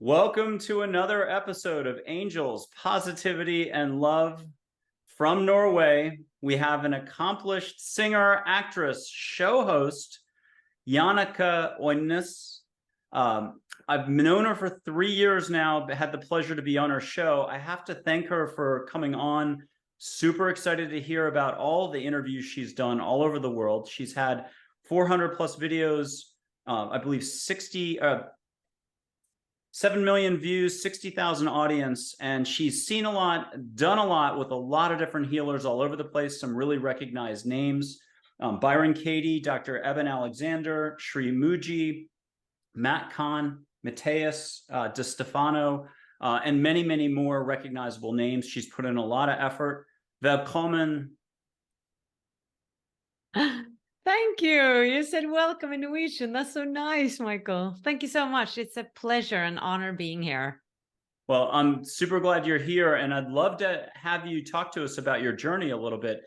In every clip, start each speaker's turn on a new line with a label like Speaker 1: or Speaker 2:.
Speaker 1: Welcome to another episode of Angels, Positivity, and Love. From Norway, we have an accomplished singer, actress, show host, Jannecke Øinæs. I've known her for 3 years now, had the pleasure to be on her show. I have to thank her for coming on. Super excited to hear about all the interviews she's done all over the world. She's had 400 plus videos, I believe 7 million views, 60,000 audience, and she's seen a lot, done a lot with a lot of different healers all over the place, some really recognized names. Byron Katie, Dr. Eben Alexander, Sri Mooji, Kahn, Mateas De Stefano, and many, many more recognizable names. She's put in a lot of effort. Velkommen.
Speaker 2: Thank you. You said welcome in Norwegian. That's so nice, Michael. Thank you so much. It's a pleasure and honor being here.
Speaker 1: Well, I'm super glad you're here, and I'd love to have you talk to us about your journey a little bit.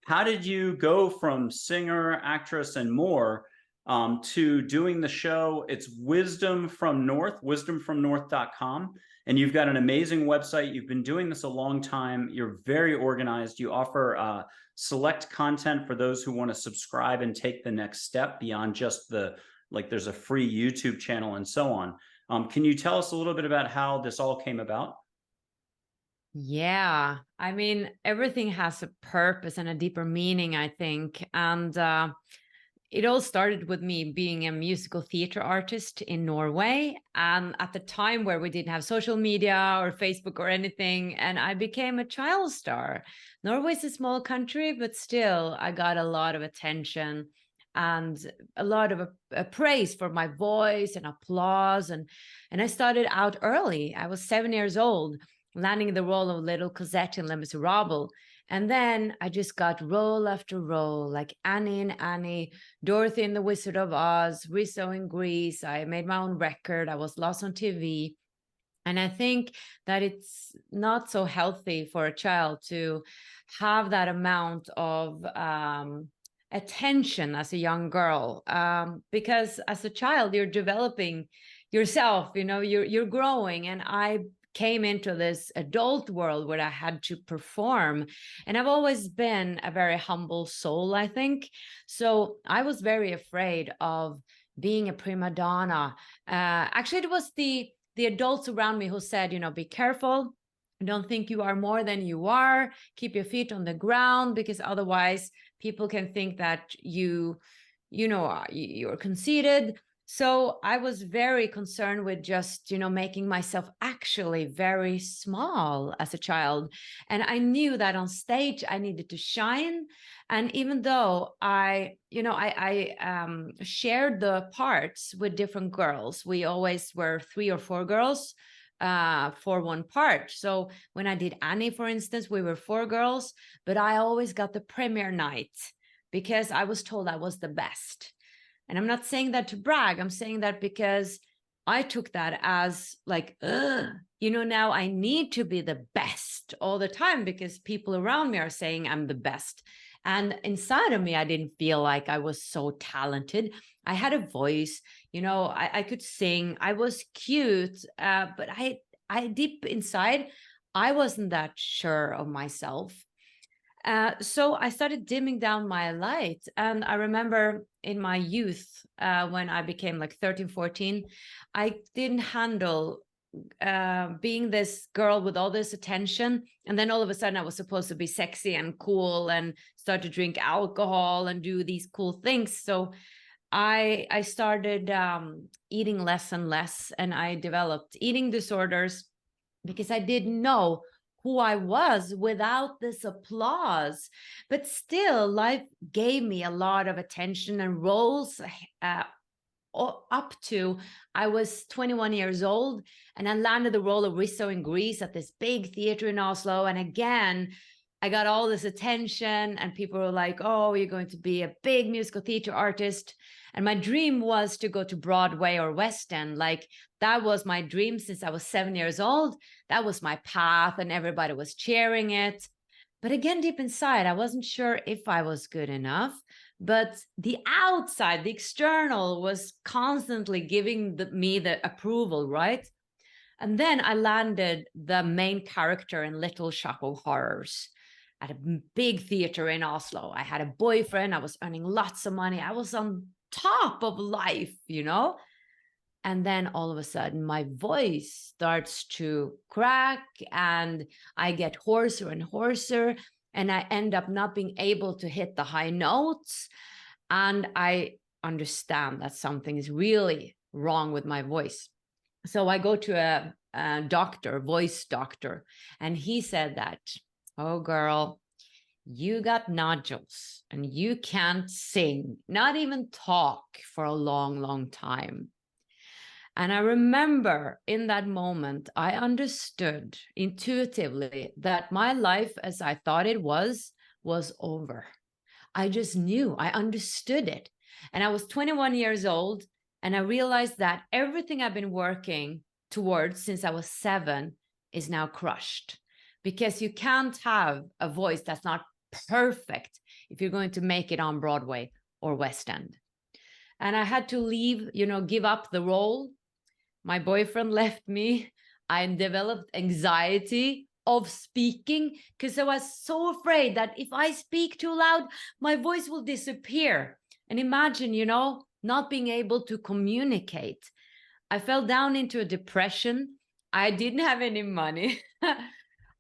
Speaker 1: How did you go from singer, actress, and more to doing the show? It's Wisdom from North, wisdomfromnorth.com, and you've got an amazing website. You've been doing this a long time. You're very organized. You offer select content for those who want to subscribe and take the next step beyond just there's a free YouTube channel and so on. Can you tell us a little bit about how this all came about?
Speaker 2: Yeah, I mean, everything has a purpose and a deeper meaning, I think. And it all started with me being a musical theater artist in Norway. And at the time where we didn't have social media or Facebook or anything, and I became a child star. Norway's a small country, but still I got a lot of attention and a lot of praise for my voice and applause. And I started out early. I was 7 years old, landing the role of little Cosette in Les Miserables. And then I just got role after role, like Annie in Annie, Dorothy in The Wizard of Oz, Rizzo in Grease. I made my own record. I was lost on TV. And I think that it's not so healthy for a child to have that amount of attention as a young girl, because as a child, you're developing yourself, you're growing. And I came into this adult world where I had to perform. And I've always been a very humble soul, I think. So I was very afraid of being a prima donna. Actually, it was the adults around me who said, be careful. Don't think you are more than you are. Keep your feet on the ground, because otherwise people can think that you're conceited. So I was very concerned with just, making myself actually very small as a child. And I knew that on stage I needed to shine. And even though I shared the parts with different girls, we always were 3 or 4 girls for one part. So when I did Annie, for instance, we were 4 girls, but I always got the premiere night because I was told I was the best. And I'm not saying that to brag. I'm saying that because I took that as like, now I need to be the best all the time because people around me are saying I'm the best. And inside of me, I didn't feel like I was so talented. I had a voice, I could sing. I was cute, but I deep inside, I wasn't that sure of myself. So I started dimming down my light. And I remember in my youth, when I became like 13, 14, I didn't handle being this girl with all this attention. And then all of a sudden I was supposed to be sexy and cool and start to drink alcohol and do these cool things. So I started eating less and less, and I developed eating disorders because I didn't know who I was without this applause. But still, life gave me a lot of attention and roles up to I was 21 years old, and I landed the role of Rizzo in Grease at this big theater in Oslo. And again, I got all this attention, and people were like, oh, you're going to be a big musical theater artist. And my dream was to go to Broadway or West End. Like, that was my dream since I was 7 years old. That was my path, and everybody was cheering it. But again, deep inside, I wasn't sure if I was good enough. But the outside, the external, was constantly giving me the approval, right? And then I landed the main character in Little Shop of Horrors at a big theater in Oslo. I had a boyfriend. I was earning lots of money. I was on top of life, you know? And then all of a sudden, my voice starts to crack and I get hoarser and hoarser. And I end up not being able to hit the high notes. And I understand that something is really wrong with my voice. So I go to a doctor, voice doctor, and he said that, oh, girl, you got nodules and you can't sing, not even talk for a long, long time. And I remember in that moment, I understood intuitively that my life as I thought it was over. I just knew, I understood it. And I was 21 years old, and I realized that everything I've been working towards since I was 7 is now crushed, because you can't have a voice that's not perfect if you're going to make it on Broadway or West End. And I had to leave, you know, give up the role. My boyfriend left me. I developed anxiety of speaking because I was so afraid that if I speak too loud, my voice will disappear. And imagine, you know, not being able to communicate. I fell down into a depression. I didn't have any money.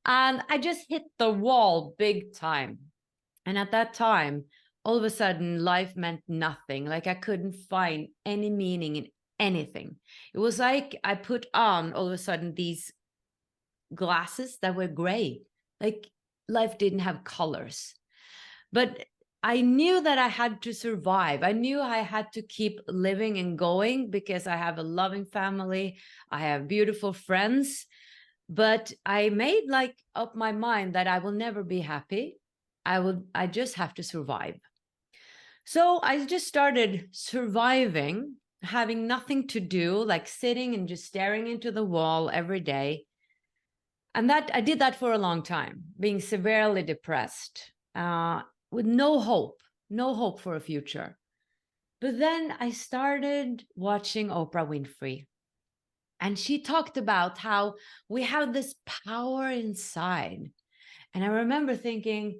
Speaker 2: And I just hit the wall big time. And at that time, all of a sudden, life meant nothing. Like I couldn't find any meaning in anything. It was like I put on all of a sudden these glasses that were gray. Like life didn't have colors. But I knew that I had to survive. I knew I had to keep living and going because I have a loving family. I have beautiful friends. But I made like up my mind that I will never be happy. I just have to survive. So I just started surviving, having nothing to do, like sitting and just staring into the wall every day. And that I did that for a long time, being severely depressed, with no hope for a future. But then I started watching Oprah Winfrey. And she talked about how we have this power inside. And I remember thinking,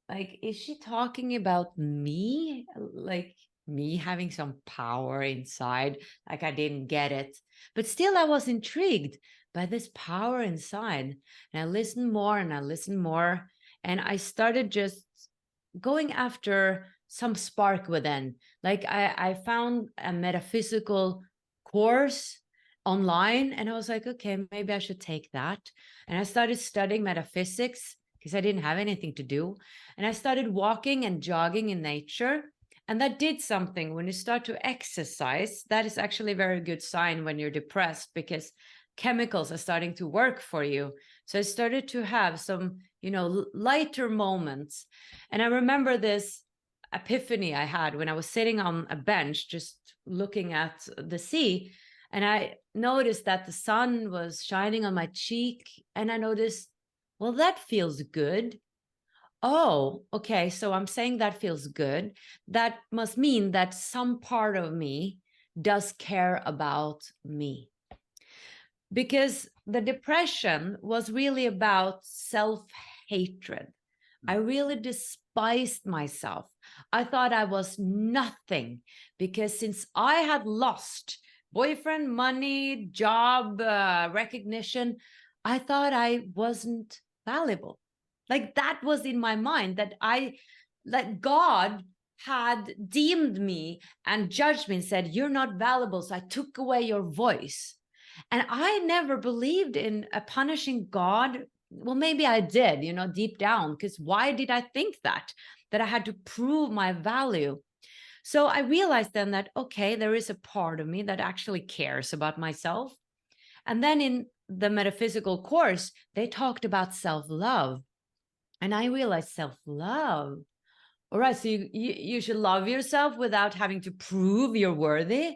Speaker 2: like, is she talking about me? Like me having some power inside? Like I didn't get it. But still, I was intrigued by this power inside. And I listened more and I listened more. And I started just going after some spark within. Like I found a metaphysical course online and I was like, okay, maybe I should take that. And I started studying metaphysics because I didn't have anything to do. And I started walking and jogging in nature. And that did something. When you start to exercise, that is actually a very good sign when you're depressed because chemicals are starting to work for you. So I started to have some, you know, lighter moments. And I remember this epiphany I had when I was sitting on a bench, just looking at the sea. And I noticed that the sun was shining on my cheek. And I noticed, well, that feels good. Oh, okay. So I'm saying that feels good. That must mean that some part of me does care about me. Because the depression was really about self-hatred. I really despised myself. I thought I was nothing because since I had lost boyfriend, money, job, recognition, I thought I wasn't valuable. Like that was in my mind, that God had deemed me and judged me and said, you're not valuable. So I took away your voice. And I never believed in a punishing God. Well, maybe I did, you know, deep down, because why did I think that I had to prove my value? So I realized then that, okay, there is a part of me that actually cares about myself. And then in the metaphysical course, they talked about self-love. And I realized self-love. All right, so you should love yourself without having to prove you're worthy.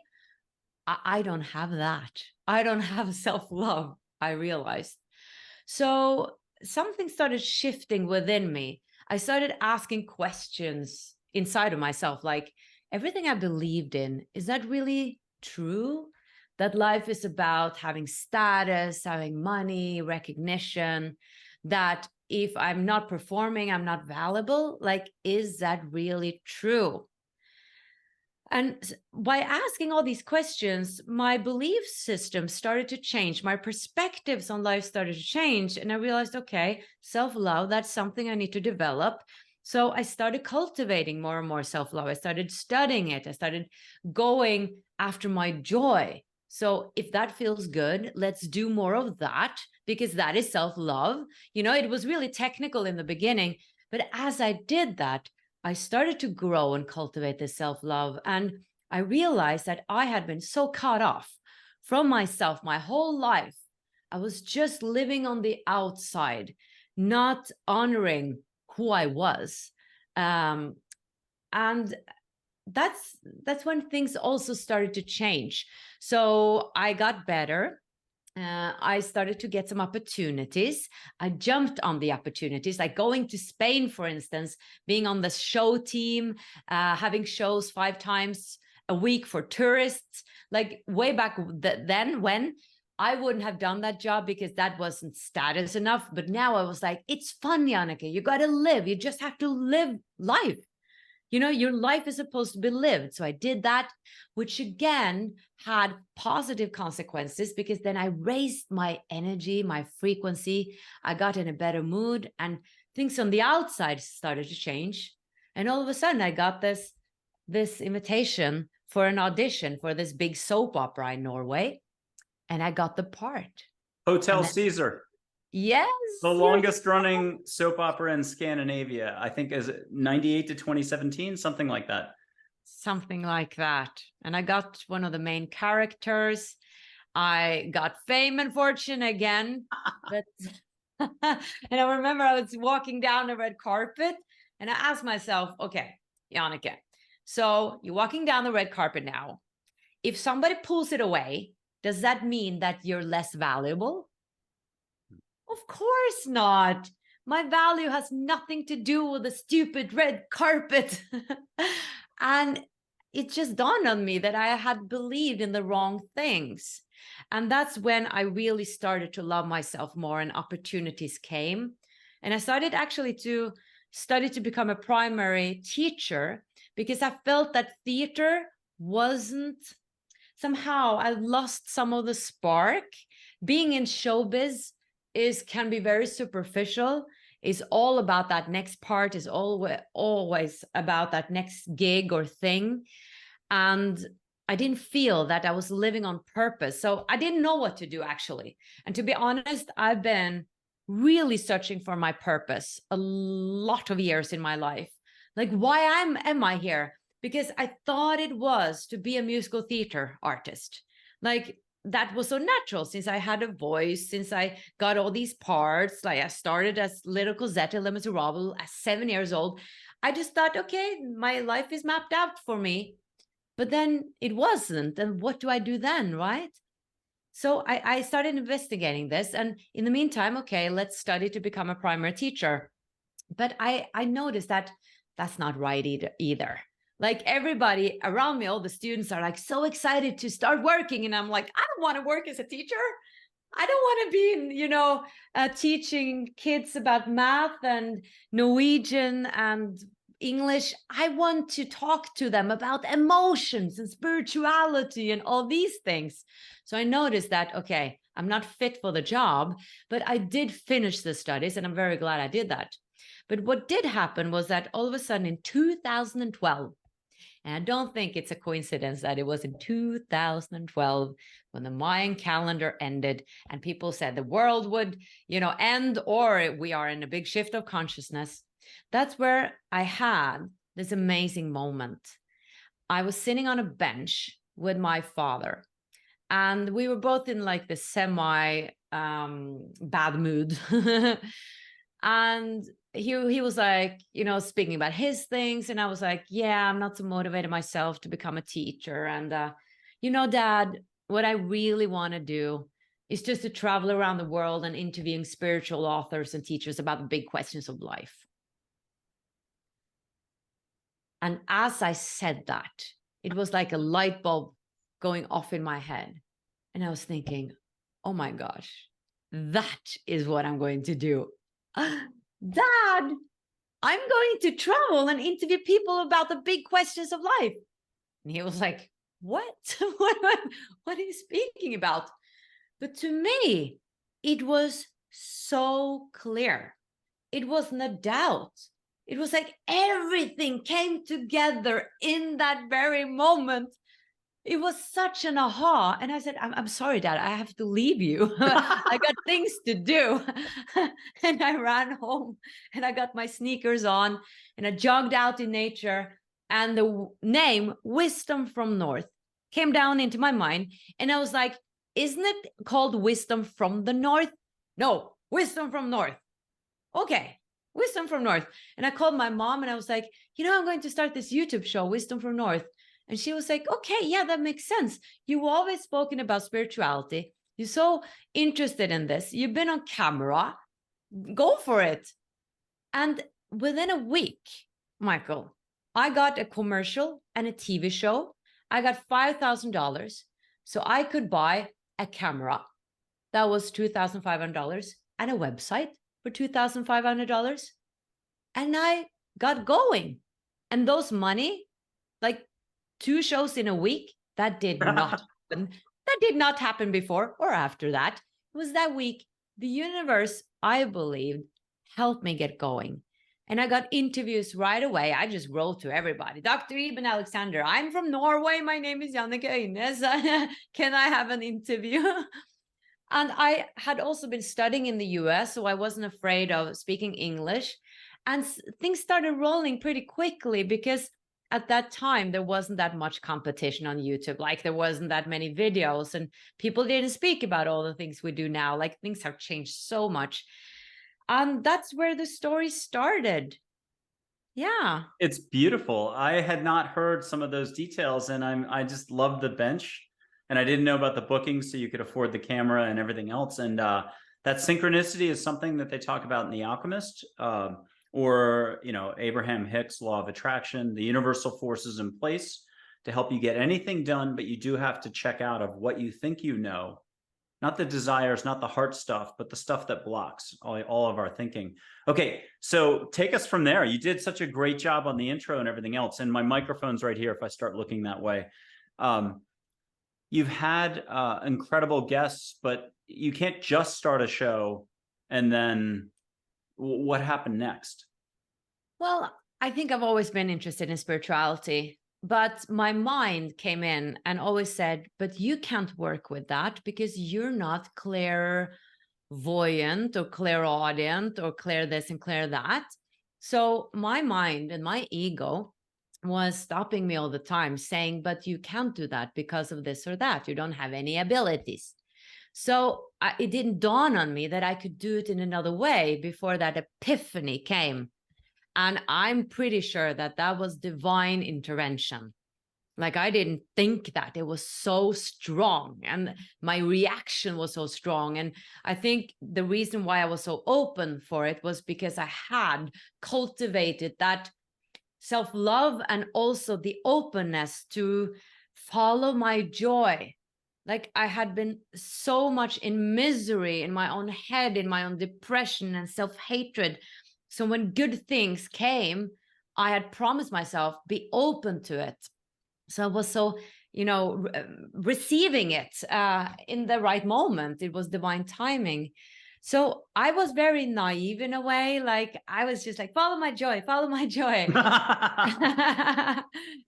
Speaker 2: I don't have that. I don't have self-love, I realized. So something started shifting within me. I started asking questions inside of myself, like, everything I believed in, is that really true? that life is about having status, having money, recognition, that if I'm not performing, I'm not valuable. Like, is that really true? And by asking all these questions, my belief system started to change. My perspectives on life started to change. And I realized, okay, self-love, that's something I need to develop. So I started cultivating more and more self-love. I started studying it. I started going after my joy. So if that feels good, let's do more of that, because that is self-love. You know, it was really technical in the beginning, but as I did that, I started to grow and cultivate this self-love. And I realized that I had been so cut off from myself my whole life. I was just living on the outside, not honoring who I was. And that's when things also started to change. So I got better. I started to get some opportunities. I jumped on the opportunities, like going to Spain, for instance, being on the show team, having shows 5 times a week for tourists. Like way back then, when I wouldn't have done that job because that wasn't status enough. But now I was like, it's fun, Jannecke. You got to live. You just have to live life. You know, your life is supposed to be lived. So I did that, which again had positive consequences, because then I raised my energy, my frequency. I got in a better mood, and things on the outside started to change. And all of a sudden I got this invitation for an audition for this big soap opera in Norway. And I got the part.
Speaker 1: Hotel
Speaker 2: then,
Speaker 1: Caesar.
Speaker 2: Yes.
Speaker 1: The longest running soap opera in Scandinavia, I think, is 98 to 2017, something like that.
Speaker 2: Something like that. And I got one of the main characters. I got fame and fortune again. But and I remember I was walking down the red carpet and I asked myself, okay, Jannecke, so you're walking down the red carpet now. If somebody pulls it away, does that mean that you're less valuable? Of course not. My value has nothing to do with the stupid red carpet. And it just dawned on me that I had believed in the wrong things. And that's when I really started to love myself more, and opportunities came. And I started actually to study to become a primary teacher, because I felt that theater wasn't, somehow I lost some of the spark. Being in showbiz can be very superficial. Is all about that next part, is always about that next gig or thing. And I didn't feel that I was living on purpose. So I didn't know what to do, actually. And to be honest, I've been really searching for my purpose a lot of years in my life. Like, why am I here? Because I thought it was to be a musical theater artist. Like, that was so natural, since I had a voice, since I got all these parts. Like, I started as little Cosette in Les Miserables at 7 years old. I just thought, okay, my life is mapped out for me. But then it wasn't. And what do I do then, right? So I started investigating this. And in the meantime, okay, let's study to become a primary teacher. But I noticed that that's not right either. Like, everybody around me, all the students are like so excited to start working. And I'm like, I don't want to work as a teacher. I don't want to be, teaching kids about math and Norwegian and English. I want to talk to them about emotions and spirituality and all these things. So I noticed that, okay, I'm not fit for the job, but I did finish the studies, and I'm very glad I did that. But what did happen was that all of a sudden in 2012, and I don't think it's a coincidence that it was in 2012 when the Mayan calendar ended and people said the world would, end, or we are in a big shift of consciousness. That's where I had this amazing moment. I was sitting on a bench with my father, and we were both in like the semi bad mood. And he was like, speaking about his things. And I was like, yeah, I'm not so motivated myself to become a teacher. And, Dad, what I really want to do is just to travel around the world and interviewing spiritual authors and teachers about the big questions of life. And as I said that, it was like a light bulb going off in my head. And I was thinking, oh my gosh, that is what I'm going to do. Dad, I'm going to travel and interview people about the big questions of life. And he was like, what? What are you speaking about? But to me, it was so clear. It wasn't a doubt. It was like everything came together in that very moment. It was such an aha. And I said, I'm sorry, Dad, I have to leave you. I got things to do. And I ran home and I got my sneakers on and I jogged out in nature. And the name Wisdom from North came down into my mind. And I was like, isn't it called Wisdom from the North? No, Wisdom from North. Okay, Wisdom from North. And I called my mom and I was like, I'm going to start this YouTube show, Wisdom from North. And she was like, okay, yeah, that makes sense. You've always spoken about spirituality. You're so interested in this. You've been on camera. Go for it. And within a week, Michael, I got a commercial and a TV show. I got $5,000 so I could buy a camera. That was $2,500 and a website for $2,500. And I got going. And those money, like 2 shows in a week, that did not happen. That did not happen before or after that. It was that week. The universe, I believed, helped me get going. And I got interviews right away. I just wrote to everybody. Dr. Ibn Alexander, I'm from Norway. My name is Jannecke Øinæs. Can I have an interview? And I had also been studying in the US, so I wasn't afraid of speaking English. And things started rolling pretty quickly because at that time, there wasn't that much competition on YouTube. Like there wasn't that many videos and people didn't speak about all the things we do now. Like things have changed so much. And that's where the story started. Yeah.
Speaker 1: It's beautiful. I had not heard some of those details, and I just love the bench, and I didn't know about the bookings, so you could afford the camera and everything else. And that synchronicity is something that they talk about in The Alchemist, or Abraham Hicks' law of attraction. The universal forces in place to help you get anything done, but you do have to check out of what you think you know. Not the desires, not the heart stuff, but the stuff that blocks all of our thinking. Okay, so take us from there. You did such a great job on the intro and everything else. And my microphone's right here if I start looking that way. You've had incredible guests, but you can't just start a show and then what happened next?
Speaker 2: Well, I think I've always been interested in spirituality. But my mind came in and always said, but you can't work with that because you're not clairvoyant or clairaudient or clear this and clear that. So my mind and my ego was stopping me all the time saying, but you can't do that because of this or that. You don't have any abilities. So it didn't dawn on me that I could do it in another way before that epiphany came. And I'm pretty sure that that was divine intervention. Like I didn't think that. It was so strong and my reaction was so strong. And I think the reason why I was so open for it was because I had cultivated that self-love and also the openness to follow my joy. Like I had been so much in misery in my own head, in my own depression and self-hatred. So when good things came, I had promised myself, be open to it. So I was so, receiving it in the right moment. It was divine timing. So I was very naive in a way. Like I was just like, follow my joy, follow my joy.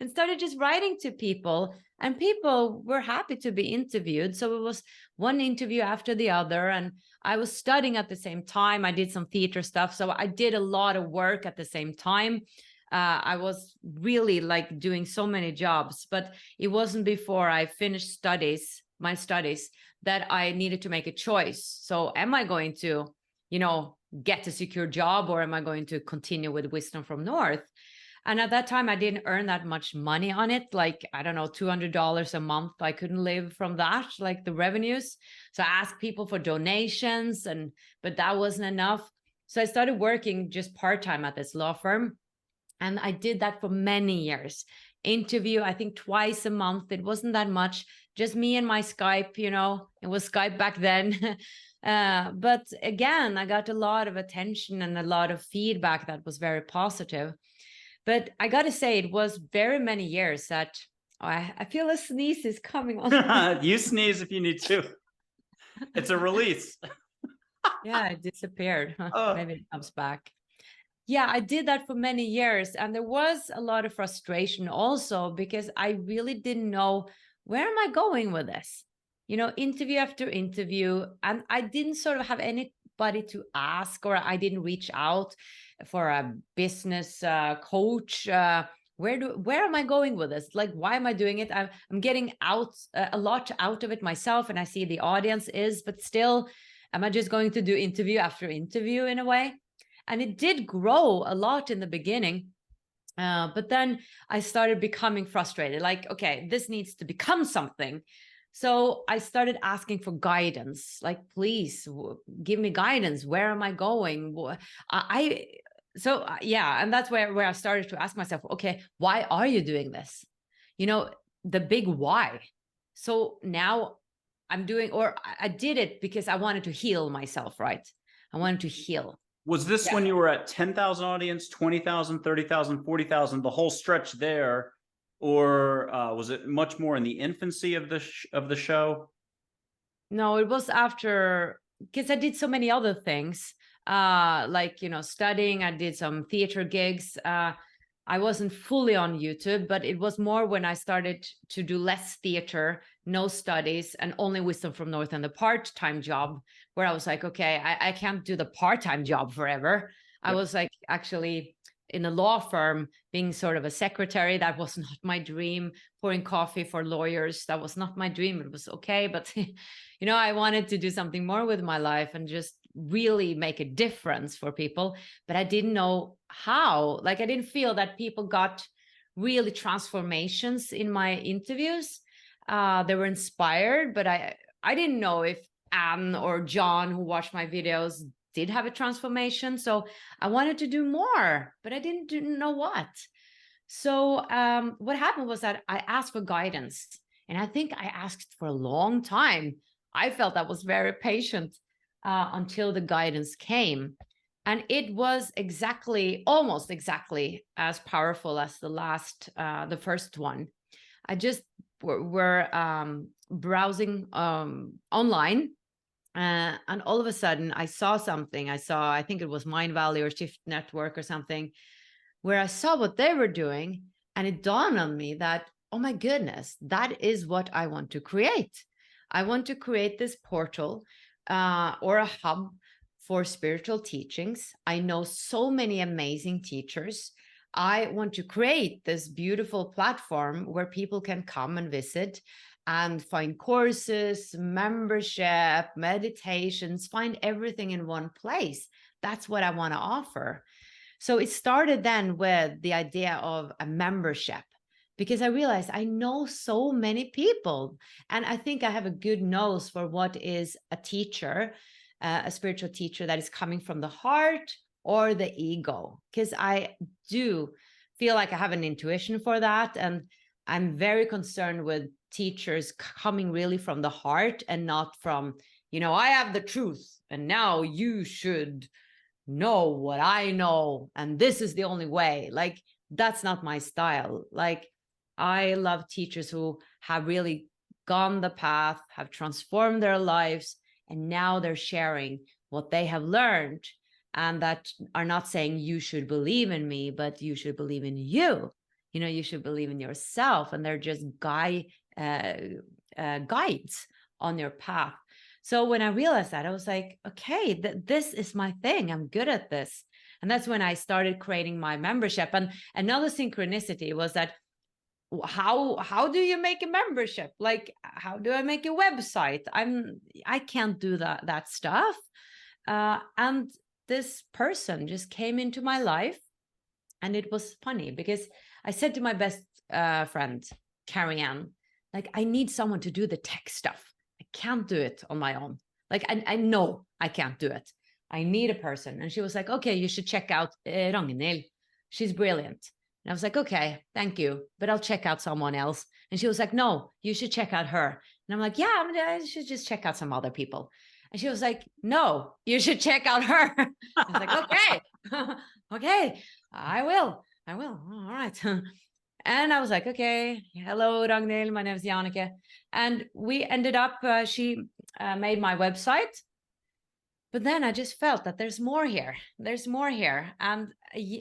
Speaker 2: And started just writing to people. And people were happy to be interviewed. So it was one interview after the other. And I was studying at the same time. I did some theater stuff. So I did a lot of work at the same time. I was really like doing so many jobs, but it wasn't before I finished my studies, that I needed to make a choice. So am I going to, get a secure job, or am I going to continue with Wisdom from North? And at that time, I didn't earn that much money on it. Like, I don't know, $200 a month. I couldn't live from that, like the revenues. So I asked people for donations, but that wasn't enough. So I started working just part-time at this law firm. And I did that for many years. interview, I think twice a month. It wasn't that much, just me and my Skype, you know, it was Skype back then. But again, I got a lot of attention and a lot of feedback that was very positive. But I got to say, it was very many years that I feel a sneeze is coming on.
Speaker 1: You sneeze if you need to. It's a release.
Speaker 2: Yeah, it disappeared.
Speaker 1: Oh.
Speaker 2: Maybe it comes back. Yeah, I did that for many years. And there was a lot of frustration also because I really didn't know, where am I going with this? You know, interview after interview. And I didn't sort of have anybody to ask, or I didn't reach out for a business coach. Where am I going with this? Like, why am I doing it? I'm getting out a lot out of it myself, and I see the audience is, but still, am I just going to do interview after interview in a way? And it did grow a lot in the beginning. But then I started becoming frustrated, like, okay, this needs to become something. So I started asking for guidance, like, please give me guidance. Where am I going? Yeah, and that's where I started to ask myself, okay, why are you doing this? You know, the big why. So now I'm doing, or I did it because I wanted to heal myself, right? I wanted to heal.
Speaker 1: Was this when you were at 10,000 audience, 20,000, 30,000, 40,000, the whole stretch there? Or was it much more in the infancy of the show?
Speaker 2: No, it was after, because I did so many other things, like, you know, studying. I did some theater gigs. I wasn't fully on YouTube, but it was more when I started to do less theater, no studies, and only Wisdom from North and the part-time job, where I was like, okay, I can't do the part-time job forever. Yep. I was like actually in a law firm, being sort of a secretary. That was not my dream. Pouring coffee for lawyers, that was not my dream. It was okay, but you know, I wanted to do something more with my life and just really make a difference for people, but I didn't know how. Like, I didn't feel that people got really transformations in my interviews. They were inspired, but I didn't know if Anne or John, who watched my videos, did have a transformation. So I wanted to do more, but I didn't know what. So what happened was that I asked for guidance, and I think I asked for a long time. I felt I was very patient until the guidance came. And it was almost exactly as powerful as the first one. I just were browsing online, and all of a sudden I saw something. I think it was Mind Valley or Shift Network or something, where I saw what they were doing, and it dawned on me that, oh my goodness, that is what I want to create. I want to create this portal or a hub for spiritual teachings. I know so many amazing teachers. I want to create this beautiful platform where people can come and visit and find courses, membership, meditations, find everything in one place. That's what I want to offer. So it started then with the idea of a membership, because I realized I know so many people, and I think I have a good nose for what is a teacher, a spiritual teacher that is coming from the heart or the ego, because I do feel like I have an intuition for that. And I'm very concerned with teachers coming really from the heart and not from, you know, I have the truth and now you should know what I know and this is the only way. Like, that's not my style. Like, I love teachers who have really gone the path, have transformed their lives, and now they're sharing what they have learned, and that are not saying you should believe in me, but you should believe in you. You know, you should believe in yourself, and they're just guides on your path. So when I realized that, I was like, okay, this is my thing. I'm good at this. And that's when I started creating my membership. And another synchronicity was that, how do you make a membership? Like, how do I make a website? I can't do that stuff. And this person just came into my life, and it was funny because I said to my best friend, Carrie Ann, like, I need someone to do the tech stuff. I can't do it on my own. Like, I know I can't do it. I need a person. And she was like, okay, you should check out Ragnhild. She's brilliant. And I was like, okay, thank you, but I'll check out someone else. And she was like, no, you should check out her. And I'm like, yeah, I should just check out some other people. And she was like, no, you should check out her. I was like, okay, okay, I will. All right. And I was like, okay, hello, Ragnhild, my name is Jannecke. And we ended up, she made my website. But then I just felt that there's more here. There's more here. And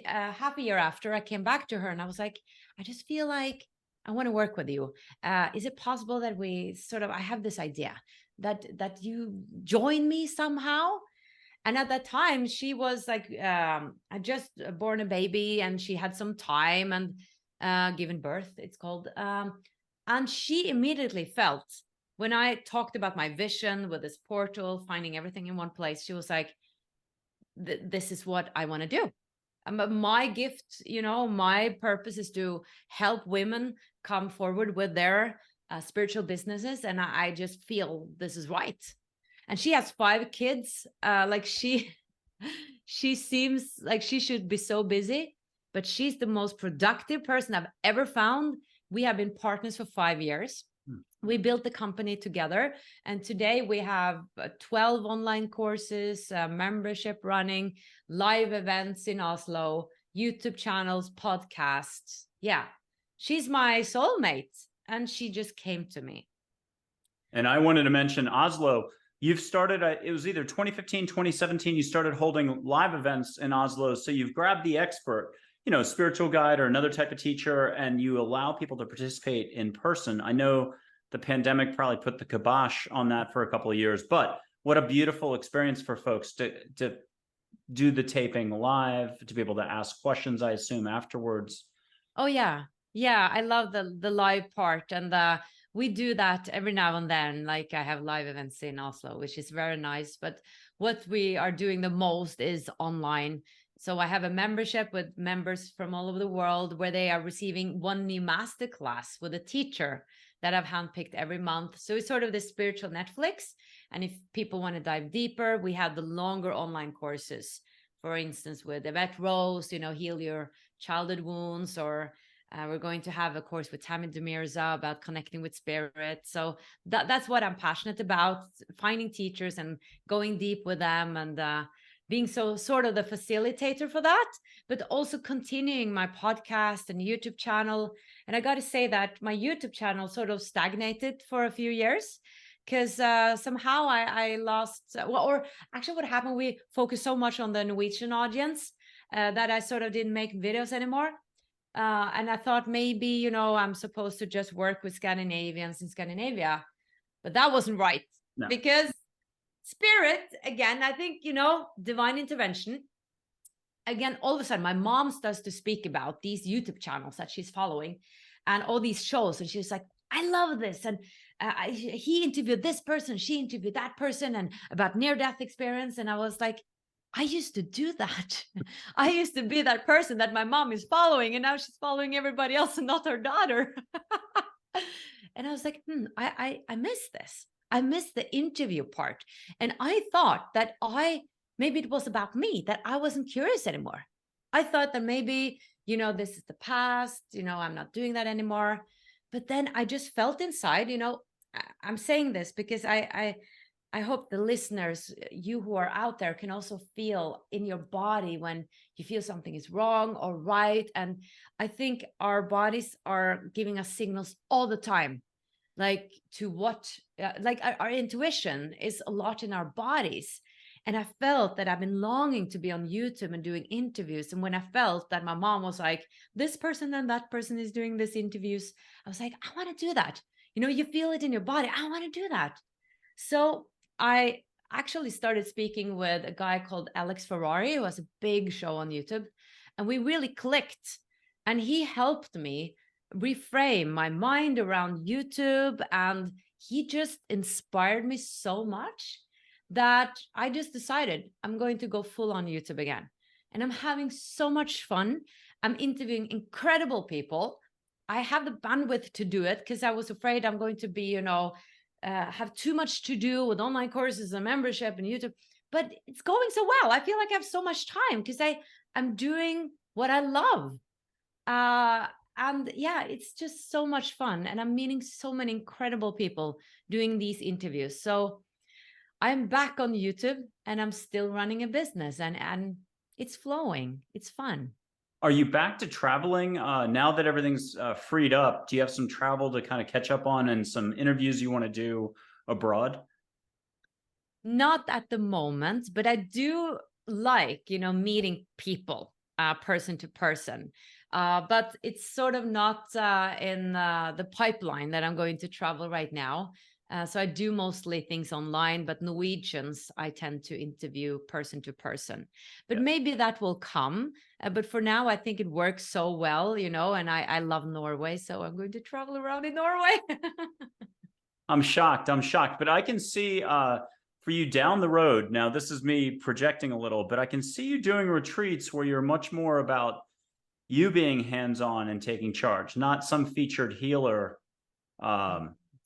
Speaker 2: half a year after, I came back to her and I was like, I just feel like I want to work with you. Is it possible that we sort of, I have this idea that you join me somehow? And at that time, she was like, I just born a baby and she had some time and given birth, it's called. And she immediately felt, when I talked about my vision with this portal, finding everything in one place, she was like, this is what I want to do. My gift, my purpose is to help women come forward with their spiritual businesses. And I just feel this is right. And she has 5 kids. She seems like she should be so busy, but she's the most productive person I've ever found. We have been partners for 5 years. We built the company together, and today we have 12 online courses, membership running, live events in Oslo, YouTube channels, podcasts. Yeah, she's my soulmate, and she just came to me.
Speaker 1: And I wanted to mention Oslo. You've started, it was either 2015, 2017, you started holding live events in Oslo. So you've grabbed the expert, spiritual guide or another type of teacher, and you allow people to participate in person. I know the pandemic probably put the kibosh on that for a couple of years, but what a beautiful experience for folks to do the taping live, to be able to ask questions, I assume, afterwards.
Speaker 2: Oh yeah. Yeah, I love the live part, and we do that every now and then. Like I have live events in Oslo, which is very nice, but what we are doing the most is online. So I have a membership with members from all over the world where they are receiving one new masterclass with a teacher that I've handpicked every month. So it's sort of the spiritual Netflix. And if people want to dive deeper, we have the longer online courses. For instance, with Yvette Rose, heal your childhood wounds, or we're going to have a course with Tammy Demirza about connecting with spirit. So that's what I'm passionate about, finding teachers and going deep with them, and being so sort of the facilitator for that, but also continuing my podcast and YouTube channel. And I got to say that my YouTube channel sort of stagnated for a few years because somehow I lost, or actually what happened, we focused so much on the Norwegian audience that I sort of didn't make videos anymore. And I thought maybe, I'm supposed to just work with Scandinavians in Scandinavia, but that wasn't right. No. Because spirit, again, I think, divine intervention. Again, all of a sudden, my mom starts to speak about these YouTube channels that she's following and all these shows. And she's like, I love this. And he interviewed this person, she interviewed that person, and about near-death experience. And I was like, I used to do that. I used to be that person that my mom is following, and now she's following everybody else and not her daughter. And I was like, I miss this. I missed the interview part. And I thought that maybe it was about me, that I wasn't curious anymore. I thought that maybe, this is the past, I'm not doing that anymore. But then I just felt inside, I'm saying this because I hope the listeners, you who are out there, can also feel in your body when you feel something is wrong or right. And I think our bodies are giving us signals all the time. Like to what, like our intuition is a lot in our bodies. And I felt that I've been longing to be on YouTube and doing interviews. And when I felt that my mom was like, this person and that person is doing these interviews, I was like, I want to do that. You feel it in your body. I want to do that. So I actually started speaking with a guy called Alex Ferrari, who has a big show on YouTube. And we really clicked. And he helped me reframe my mind around YouTube, and he just inspired me so much that I just decided I'm going to go full on YouTube again. And I'm having so much fun. I'm interviewing incredible people. I have the bandwidth to do it because I was afraid I'm going to be, have too much to do with online courses and membership and YouTube, but it's going so well. I feel like I have so much time because I'm doing what I love. And yeah, it's just so much fun. And I'm meeting so many incredible people doing these interviews. So I'm back on YouTube and I'm still running a business, and it's flowing. It's fun.
Speaker 1: Are you back to traveling now that everything's freed up? Do you have some travel to kind of catch up on and some interviews you want to do abroad?
Speaker 2: Not at the moment, but I do like, meeting people person to person. But it's sort of not in the pipeline that I'm going to travel right now. So I do mostly things online, but Norwegians I tend to interview person to person. But
Speaker 1: Yeah.
Speaker 2: maybe that will come. But for now, I think it works so well, and I love Norway. So I'm going to travel around in Norway.
Speaker 1: I'm shocked. I'm shocked. But I can see for you down the road, now this is me projecting a little, but I can see you doing retreats where you're much more about you being hands-on and taking charge, not some featured healer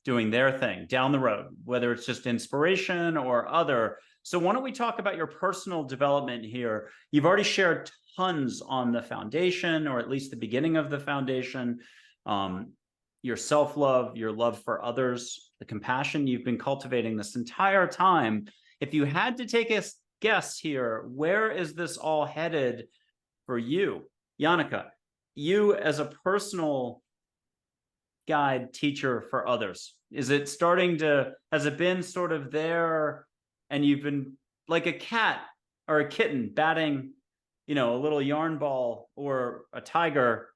Speaker 1: doing their thing down the road, whether it's just inspiration or other. So why don't we talk about your personal development here? You've already shared tons on the foundation, or at least the beginning of the foundation, your self-love, your love for others, the compassion you've been cultivating this entire time. If you had to take a guess here, where is this all headed for you? Jannecke, you as a personal guide, teacher for others, is it starting to, has it been sort of there and you've been like a cat or a kitten batting, a little yarn ball, or a tiger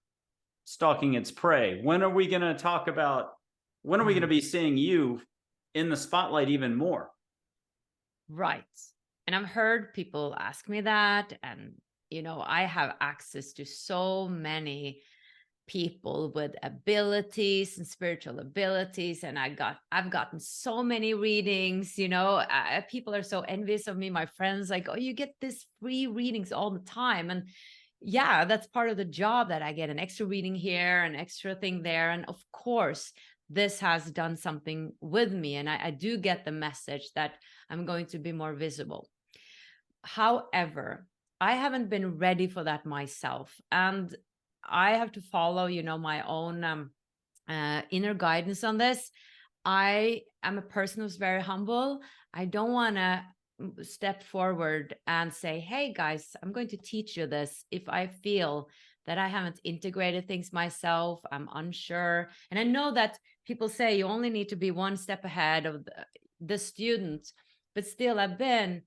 Speaker 1: stalking its prey? When are we going to talk about, when are we going to be seeing you in the spotlight even more?
Speaker 2: Right. And I've heard people ask me that. And, I have access to so many people with abilities and spiritual abilities. And I've gotten so many readings, people are so envious of me. My friends like, oh, you get this free readings all the time. And yeah, that's part of the job, that I get an extra reading here, an extra thing there. And of course, this has done something with me. And I do get the message that I'm going to be more visible. However, I haven't been ready for that myself. And I have to follow, my own inner guidance on this. I am a person who's very humble. I don't want to step forward and say, hey guys, I'm going to teach you this if I feel that I haven't integrated things myself, I'm unsure. And I know that people say you only need to be one step ahead of the student, but still I've been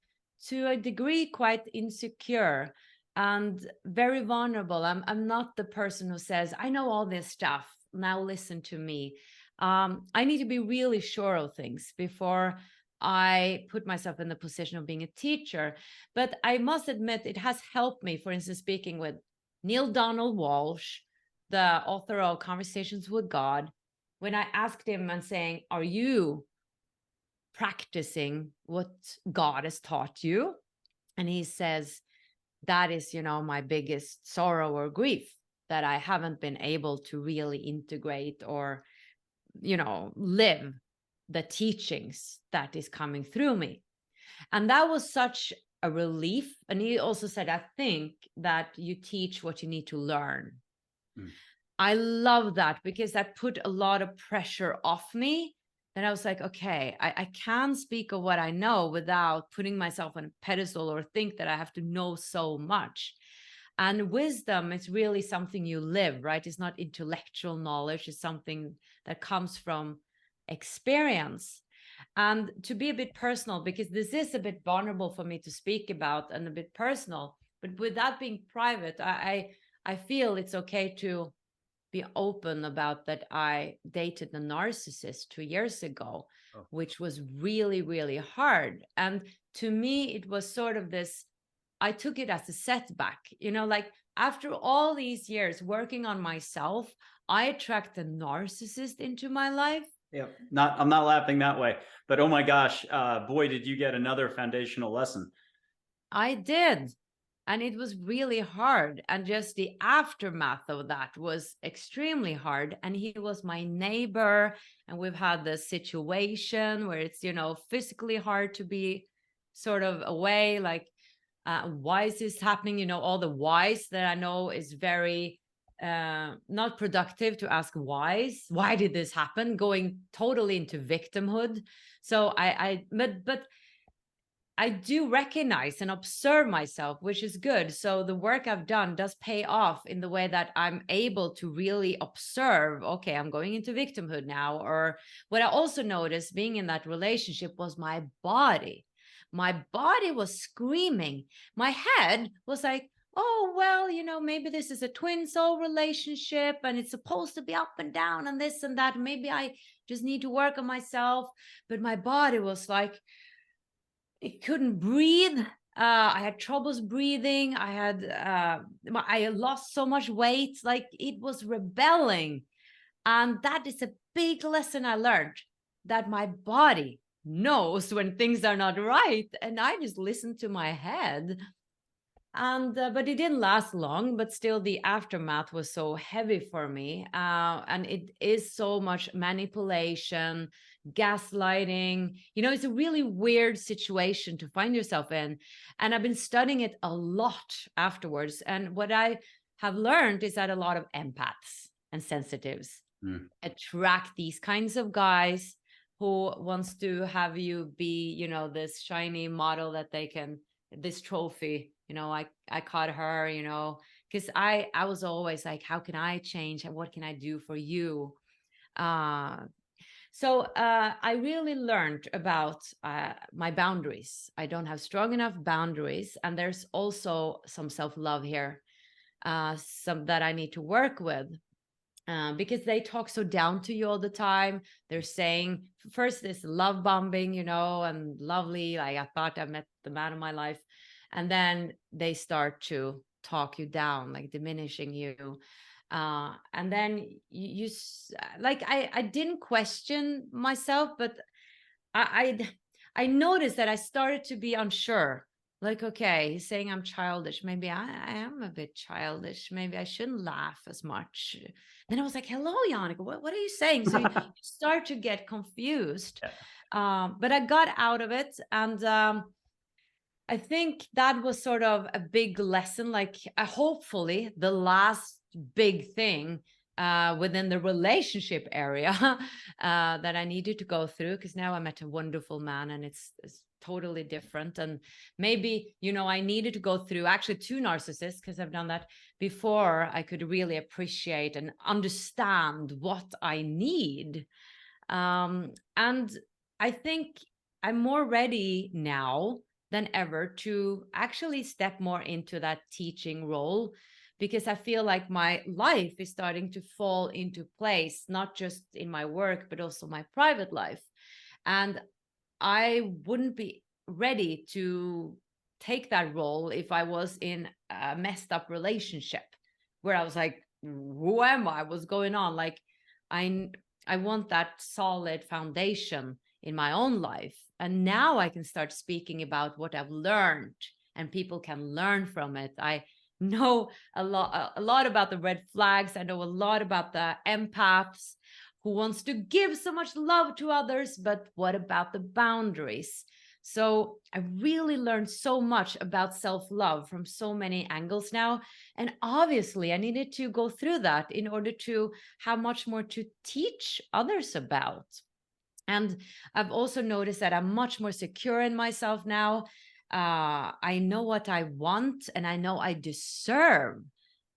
Speaker 2: to a degree quite insecure and very vulnerable. I'm not the person who says, I know all this stuff, now listen to me. I need to be really sure of things before I put myself in the position of being a teacher. But I must admit, it has helped me, for instance, speaking with Neale Donald Walsch, the author of Conversations with God, when I asked him and saying, are you practicing what God has taught you? And he says, that is, my biggest sorrow or grief, that I haven't been able to really integrate or, live the teachings that is coming through me. And that was such a relief. And he also said, I think that you teach what you need to learn. I love that, because that put a lot of pressure off me. And I was like, okay, I can speak of what I know without putting myself on a pedestal or think that I have to know so much. And wisdom is really something you live, right? It's not intellectual knowledge. It's something that comes from experience. And to be a bit personal, because this is a bit vulnerable for me to speak about and a bit personal, but without being private, I feel it's okay to be open about that. I dated a narcissist 2 years ago, which was really, really hard. And to me, it was sort of this, I took it as a setback, like after all these years working on myself, I attract a narcissist into my life.
Speaker 1: Yeah, I'm not laughing that way, but oh my gosh, boy, did you get another foundational lesson.
Speaker 2: I did. And it was really hard. And just the aftermath of that was extremely hard. And he was my neighbor. And we've had this situation where it's, physically hard to be sort of away. Like, why is this happening? All the whys that I know is very not productive to ask why did this happen, going totally into victimhood. So but I do recognize and observe myself, which is good. So the work I've done does pay off in the way that I'm able to really observe, okay, I'm going into victimhood now. Or what I also noticed being in that relationship was my body. My body was screaming. My head was like, oh, well, you know, maybe this is a twin soul relationship and it's supposed to be up and down and this and that. Maybe I just need to work on myself. But my body was like, it couldn't breathe. I had troubles breathing. I lost so much weight, like it was rebelling. And that is a big lesson I learned, that my body knows when things are not right. And I just listened to my head. And but it didn't last long, but still the aftermath was so heavy for me. And it is so much manipulation, gaslighting. You know, it's a really weird situation to find yourself in. And I've been studying it a lot afterwards. And what I have learned is that a lot of empaths and sensitives attract these kinds of guys who wants to have you be, you know, this shiny model that they can, this trophy, you know, I caught her, you know, because I was always like, how can I change and what can I do for you? So I really learned about my boundaries. I don't have strong enough boundaries, and there's also some self-love here, some that I need to work with. Because they talk so down to you all the time. They're saying first this love bombing, you know, and lovely, like I thought I met the man of my life. And then they start to talk you down, like diminishing you. And then you like, I didn't question myself, but I noticed that I started to be unsure. Like, okay, he's saying I'm childish. Maybe I am a bit childish. Maybe I shouldn't laugh as much. Then I was like, hello, Jannecke, what are you saying? So you start to get confused. But I got out of it. And I think that was sort of a big lesson, like hopefully the last big thing within the relationship area that I needed to go through, because now I met a wonderful man and it's totally different. And maybe, you know, I needed to go through actually 2 narcissists, because I've done that before I could really appreciate and understand what I need. And I think I'm more ready now than ever to actually step more into that teaching role, because I feel like my life is starting to fall into place, not just in my work, but also my private life. And I wouldn't be ready to take that role if I was in a messed up relationship where I was like, who am I? What's going on? Like, I want that solid foundation in my own life. And now I can start speaking about what I've learned and people can learn from it. I know a lot about the red flags. I know a lot about the empaths who wants to give so much love to others, but what about the boundaries? So I really learned so much about self-love from so many angles now. And obviously I needed to go through that in order to have much more to teach others about. And I've also noticed that I'm much more secure in myself now. I know what I want and I know I deserve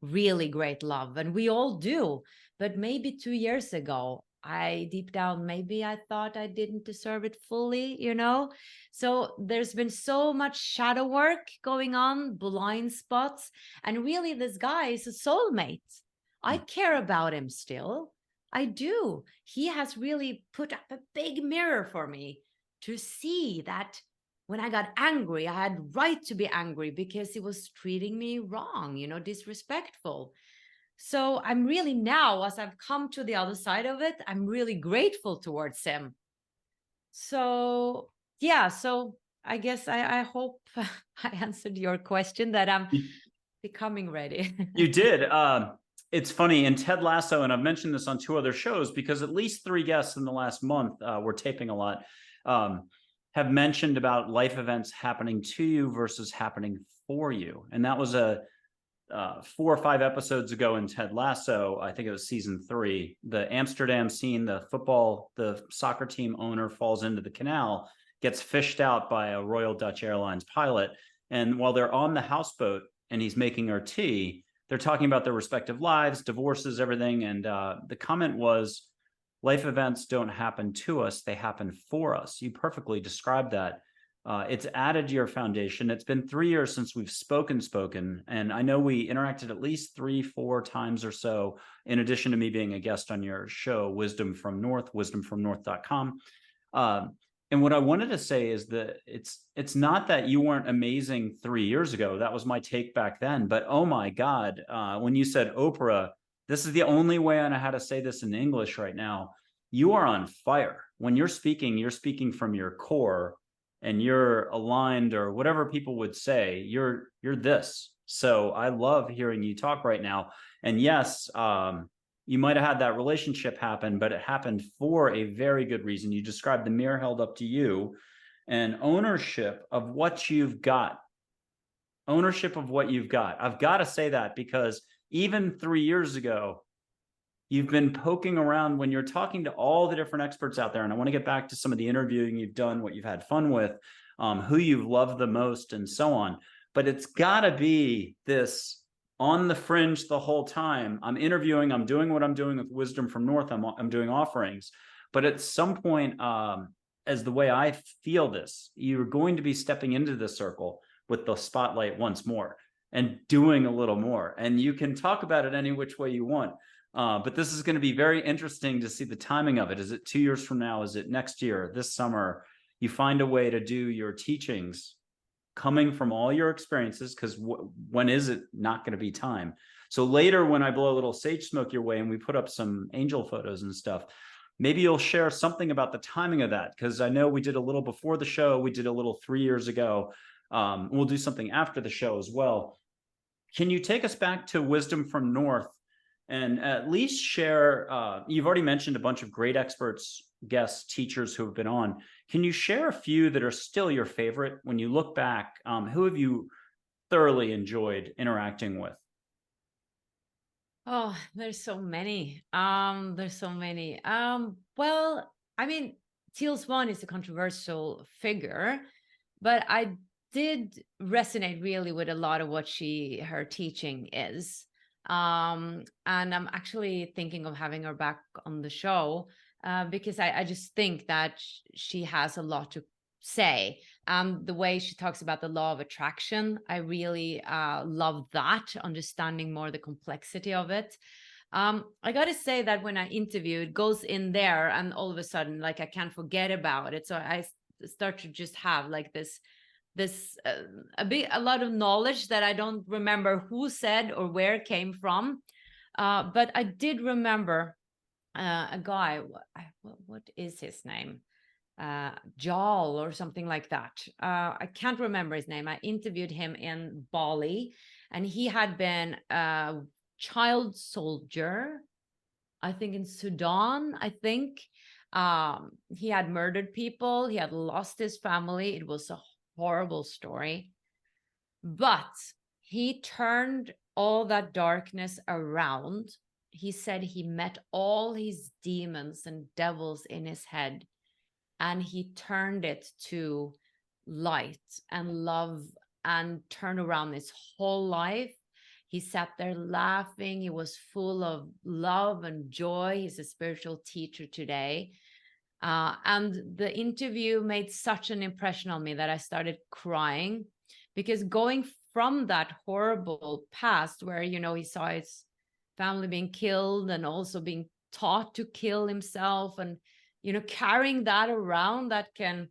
Speaker 2: really great love. And we all do. But maybe 2 years ago, deep down, maybe I thought I didn't deserve it fully, you know? So there's been so much shadow work going on, blind spots. And really, this guy is a soulmate. I care about him still. I do. He has really put up a big mirror for me to see that when I got angry, I had right to be angry because he was treating me wrong, you know, disrespectful. So I'm really now, as I've come to the other side of it, I'm really grateful towards him. So, yeah, so I guess I hope I answered your question, that I'm becoming ready.
Speaker 1: You did. It's funny, in Ted Lasso, and I've mentioned this on 2 other shows, because at least 3 guests in the last month, we're taping a lot, have mentioned about life events happening to you versus happening for you. And that was a 4 or 5 episodes ago in Ted Lasso, I think it was season 3, the Amsterdam scene, the soccer team owner falls into the canal, gets fished out by a Royal Dutch Airlines pilot. And while they're on the houseboat and he's making her tea, they're talking about their respective lives, divorces, everything. And the comment was, life events don't happen to us, they happen for us. You perfectly described that. It's added to your foundation. It's been 3 years since we've spoken, and I know we interacted at least 3-4 times or so, in addition to me being a guest on your show, Wisdom from North, wisdomfromnorth.com. And what I wanted to say is that it's not that you weren't amazing 3 years ago. That was my take back then. But oh my God, when you said Oprah, this is the only way I know how to say this in English right now. You are on fire. When you're speaking from your core, and you're aligned, or whatever people would say, you're this. So I love hearing you talk right now. And yes, you might have had that relationship happen, but it happened for a very good reason. You described the mirror held up to you, and ownership of what you've got. Ownership of what you've got. I've got to say that because even 3 years ago, you've been poking around when you're talking to all the different experts out there. And I want to get back to some of the interviewing you've done, what you've had fun with, who you've loved the most, and so on. But it's got to be this on the fringe the whole time. I'm interviewing, I'm doing what I'm doing with Wisdom from North, I'm doing offerings. But at some point, as the way I feel this, you're going to be stepping into the circle with the spotlight once more and doing a little more. And you can talk about it any which way you want. But this is going to be very interesting to see the timing of it. Is it 2 years from now? Is it next year, this summer? You find a way to do your teachings coming from all your experiences, because when is it not going to be time? So later, when I blow a little sage smoke your way and we put up some angel photos and stuff, maybe you'll share something about the timing of that, because I know we did a little before the show. We did a little 3 years ago. We'll do something after the show as well. Can you take us back to Wisdom from North? And at least share, you've already mentioned a bunch of great experts, guests, teachers who have been on. Can you share a few that are still your favorite when you look back? Who have you thoroughly enjoyed interacting with?
Speaker 2: Oh, there's so many. There's so many. Well, I mean, Teal Swan is a controversial figure, but I did resonate really with a lot of what her teaching is. And I'm actually thinking of having her back on the show, because I just think that she has a lot to say. The way she talks about the law of attraction, I really love that, understanding more the complexity of it. I got to say that when I interview, it goes in there and all of a sudden, like, I can't forget about it. So I start to just have like this a lot of knowledge that I don't remember who said or where it came from. But I did remember a guy, what is his name? Jal or something like that. I can't remember his name. I interviewed him in Bali, and he had been a child soldier, I think in Sudan, I think. He had murdered people. He had lost his family. It was a horrible story, but he turned all that darkness around. He said he met all his demons and devils in his head, and he turned it to light and love and turned around his whole life. He sat there laughing. He was full of love and joy. He's a spiritual teacher today. And the interview made such an impression on me that I started crying, because going from that horrible past where, he saw his family being killed and also being taught to kill himself, and, carrying that around, that can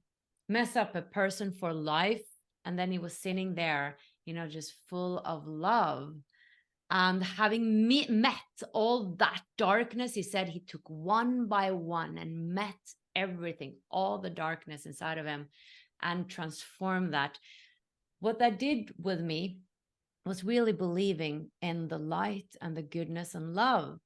Speaker 2: mess up a person for life. And then he was sitting there, just full of love. And having met all that darkness, he said he took one by one and met everything, all the darkness inside of him, and transformed that. What that did with me was really believing in the light and the goodness and love,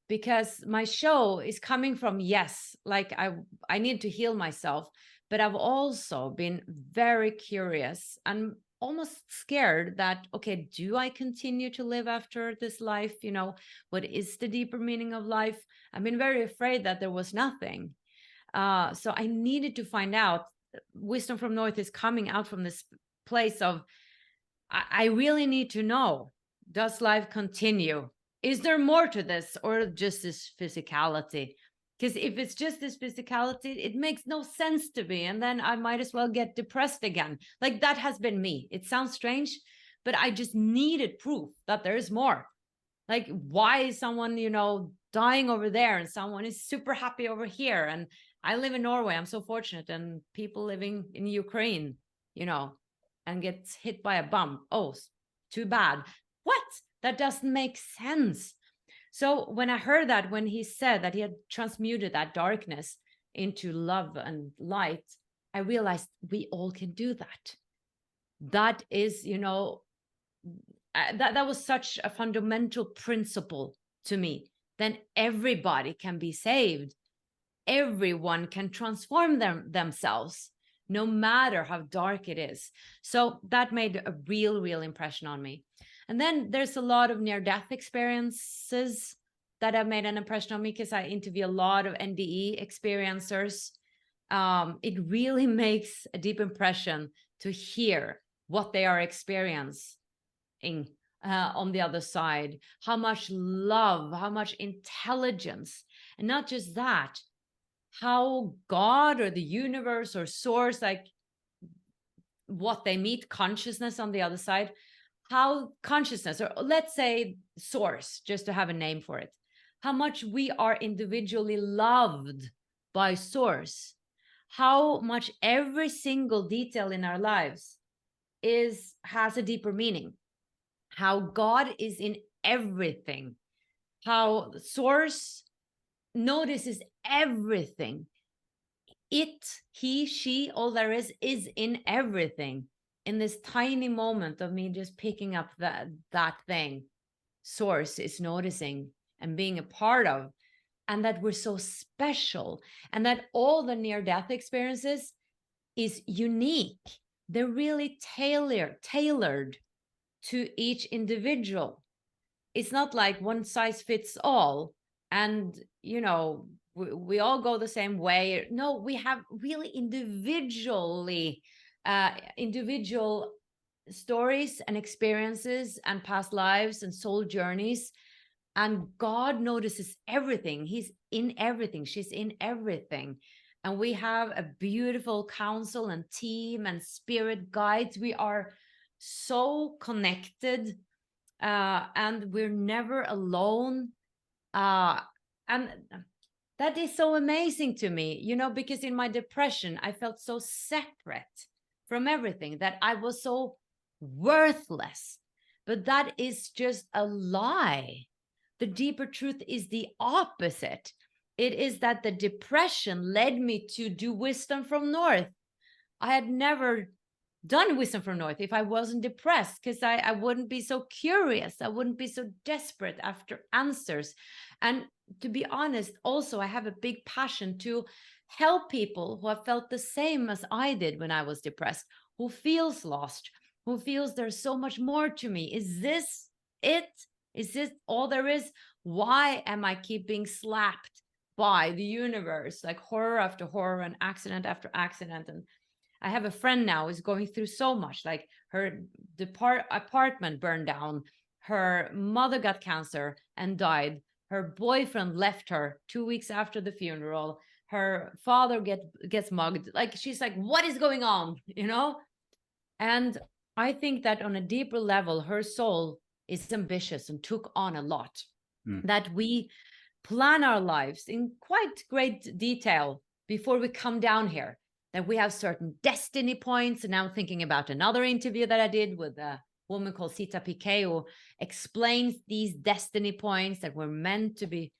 Speaker 2: because my show is coming from, yes, like I need to heal myself, but I've also been very curious, and almost scared that, okay, do I continue to live after this life? You know, what is the deeper meaning of life? I've been very afraid that there was nothing. So I needed to find out. Wisdom from North is coming out from this place of, I really need to know, does life continue? Is there more to this, or just this physicality? Because if it's just this physicality, it makes no sense to me. And then I might as well get depressed again. Like, that has been me. It sounds strange, but I just needed proof that there is more. Like, why is someone, you know, dying over there and someone is super happy over here? And I live in Norway. I'm so fortunate. And people living in Ukraine, you know, and gets hit by a bomb. Oh, too bad. What? That doesn't make sense. So when I heard that, when he said that he had transmuted that darkness into love and light, I realized we all can do that. That is, you know, that was such a fundamental principle to me. Then everybody can be saved. Everyone can transform themselves, no matter how dark it is. So that made a real impression on me. And then there's a lot of near-death experiences that have made an impression on me, because I interview a lot of NDE experiencers. It really makes a deep impression to hear what they are experiencing on the other side, how much love, how much intelligence, and not just that, how God or the universe or source, like what they meet, consciousness on the other side, how consciousness, or let's say source, just to have a name for it, how much we are individually loved by source, how much every single detail in our lives has a deeper meaning, how God is in everything, how source notices everything. It, he, she, all there is in everything. In this tiny moment of me just picking up that thing, source is noticing and being a part of, and that we're so special, and that all the near-death experiences is unique. They're really tailored to each individual. It's not like one size fits all, and you know, we all go the same way. No, we have really individual stories and experiences and past lives and soul journeys, and God notices everything. He's in everything, she's in everything, and we have a beautiful council and team and spirit guides. We are so connected, and we're never alone, and that is so amazing to me, you know, because in my depression I felt so separate from everything, that I was so worthless. But that is just a lie. The deeper truth is the opposite. It is that the depression led me to do Wisdom from North. I had never done Wisdom from North if I wasn't depressed, because I wouldn't be so curious. I wouldn't be so desperate after answers. And to be honest, also, I have a big passion to help people who have felt the same as I did when I was depressed, who feels lost, who feels there's so much more to me. Is this it? Is this all there is? Why am I keep being slapped by the universe, like horror after horror and accident after accident? And I have a friend now who's going through so much, like her apartment burned down, her mother got cancer and died, her boyfriend left her 2 weeks after the funeral, her father gets mugged. Like, she's like, what is going on, you know? And I think that on a deeper level, her soul is ambitious and took on a lot. That we plan our lives in quite great detail before we come down here, that we have certain destiny points. And now I'm thinking about another interview that I did with a woman called Sita Piquet, who explains these destiny points, that we're meant to be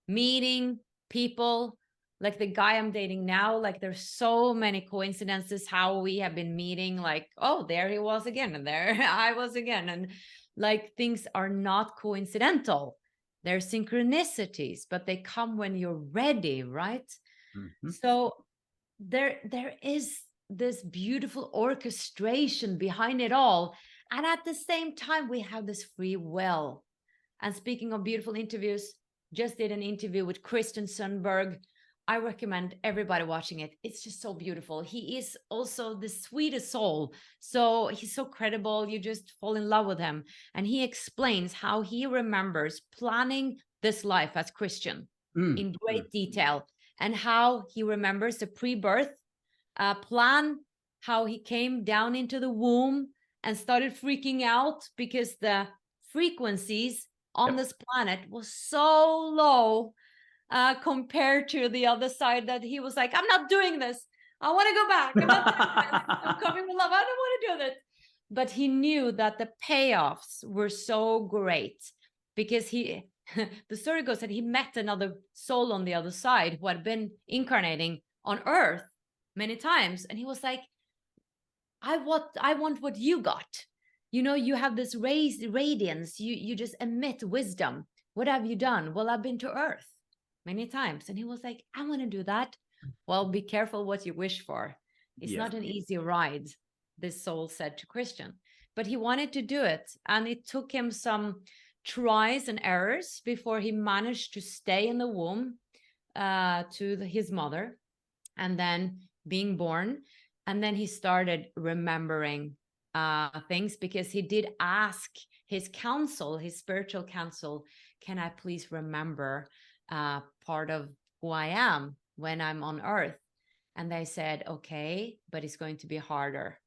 Speaker 2: meeting people. Like the guy I'm dating now, like there's so many coincidences how we have been meeting, like, oh, there he was again, and there I was again. And like, things are not coincidental. They're synchronicities, but they come when you're ready, right? So there is this beautiful orchestration behind it all. And at the same time, we have this free will. And speaking of beautiful interviews, just did an interview with Kristen Sundberg. I recommend everybody watching it. It's just so beautiful. He is also the sweetest soul. So he's so credible. You just fall in love with him. And he explains how he remembers planning this life as Christian in great detail, and how he remembers the pre-birth plan, how he came down into the womb and started freaking out because the frequencies on this planet was so low compared to the other side, that he was like, I'm not doing this. I want to go back. I'm not doing this. I'm coming with love. I don't want to do that. But he knew that the payoffs were so great, because he, the story goes that he met another soul on the other side who had been incarnating on Earth many times. And he was like, I want what you got. You know, you have this raised radiance. You just emit wisdom. What have you done? Well, I've been to Earth many times. And he was like, I want to do that. Well, be careful what you wish for. It's not an easy ride, this soul said to Christian. But he wanted to do it. And it took him some tries and errors before he managed to stay in the womb to his mother, and then being born. And then he started remembering things, because he did ask his counsel, his spiritual counsel, can I please remember part of who I am when I'm on Earth? And they said, okay, but it's going to be harder.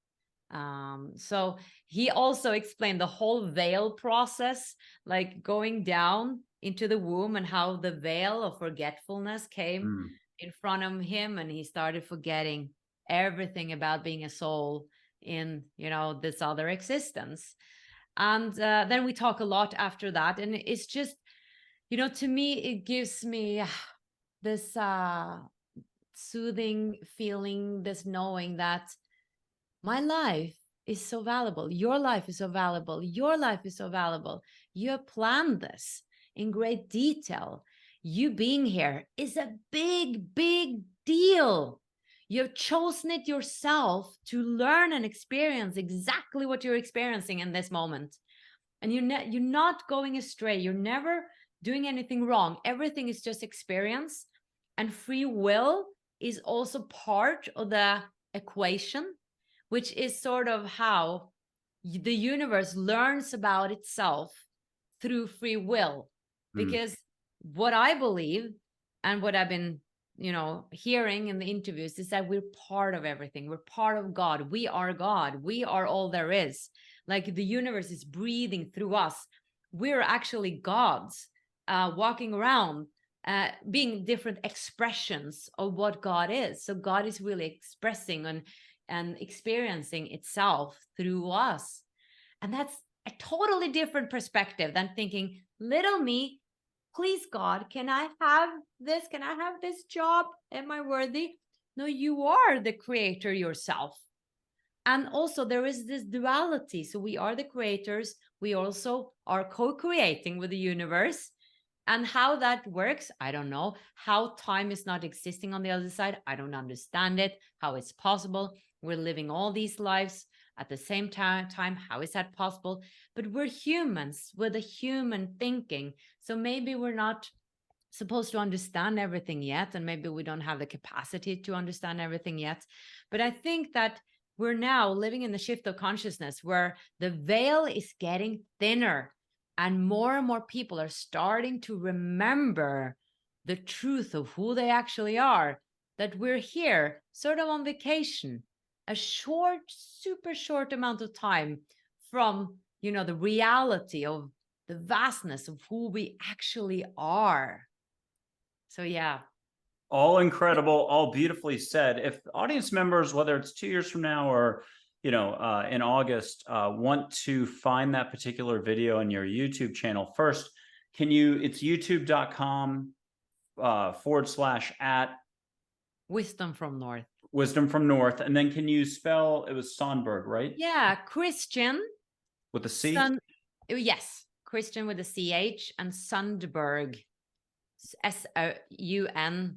Speaker 2: So he also explained the whole veil process, like going down into the womb, and how the veil of forgetfulness came in front of him, and he started forgetting everything about being a soul in, you know, this other existence. And then we talk a lot after that, and it's just, you know, to me, it gives me this soothing feeling, this knowing that my life is so valuable. Your life is so valuable. Your life is so valuable. You have planned this in great detail. You being here is a big, big deal. You have chosen it yourself to learn and experience exactly what you're experiencing in this moment. And you're not going astray. You're never doing anything wrong. Everything is just experience. And free will is also part of the equation, which is sort of how the universe learns about itself through free will. Because what I believe, and what I've been, you know, hearing in the interviews, is that we're part of everything. We're part of God. We are God. We are all there is. Like the universe is breathing through us. We're actually gods walking around, being different expressions of what God is. So God is really expressing and experiencing itself through us. And that's a totally different perspective than thinking, little me, please God, can I have this? Can I have this job? Am I worthy? No, you are the creator yourself. And also there is this duality. So we are the creators. We also are co-creating with the universe. And how that works, I don't know. How time is not existing on the other side, I don't understand it. How it's possible. We're living all these lives at the same time. How is that possible? But we're humans with a human thinking. So maybe we're not supposed to understand everything yet. And maybe we don't have the capacity to understand everything yet. But I think that we're now living in the shift of consciousness where the veil is getting thinner. And more people are starting to remember the truth of who they actually are, that we're here sort of on vacation, a short, super short amount of time from, you know, the reality of the vastness of who we actually are. So, yeah.
Speaker 1: All incredible, all beautifully said. If audience members, whether it's 2 years from now or, you know, in August, want to find that particular video on your YouTube channel, first, can you, it's youtube.com /@
Speaker 2: Wisdom from North.
Speaker 1: Wisdom from North. And then can you spell, it was Sonberg, right?
Speaker 2: Yeah, Christian.
Speaker 1: With a C?
Speaker 2: Yes, Christian with a CH, and Sundberg, SUND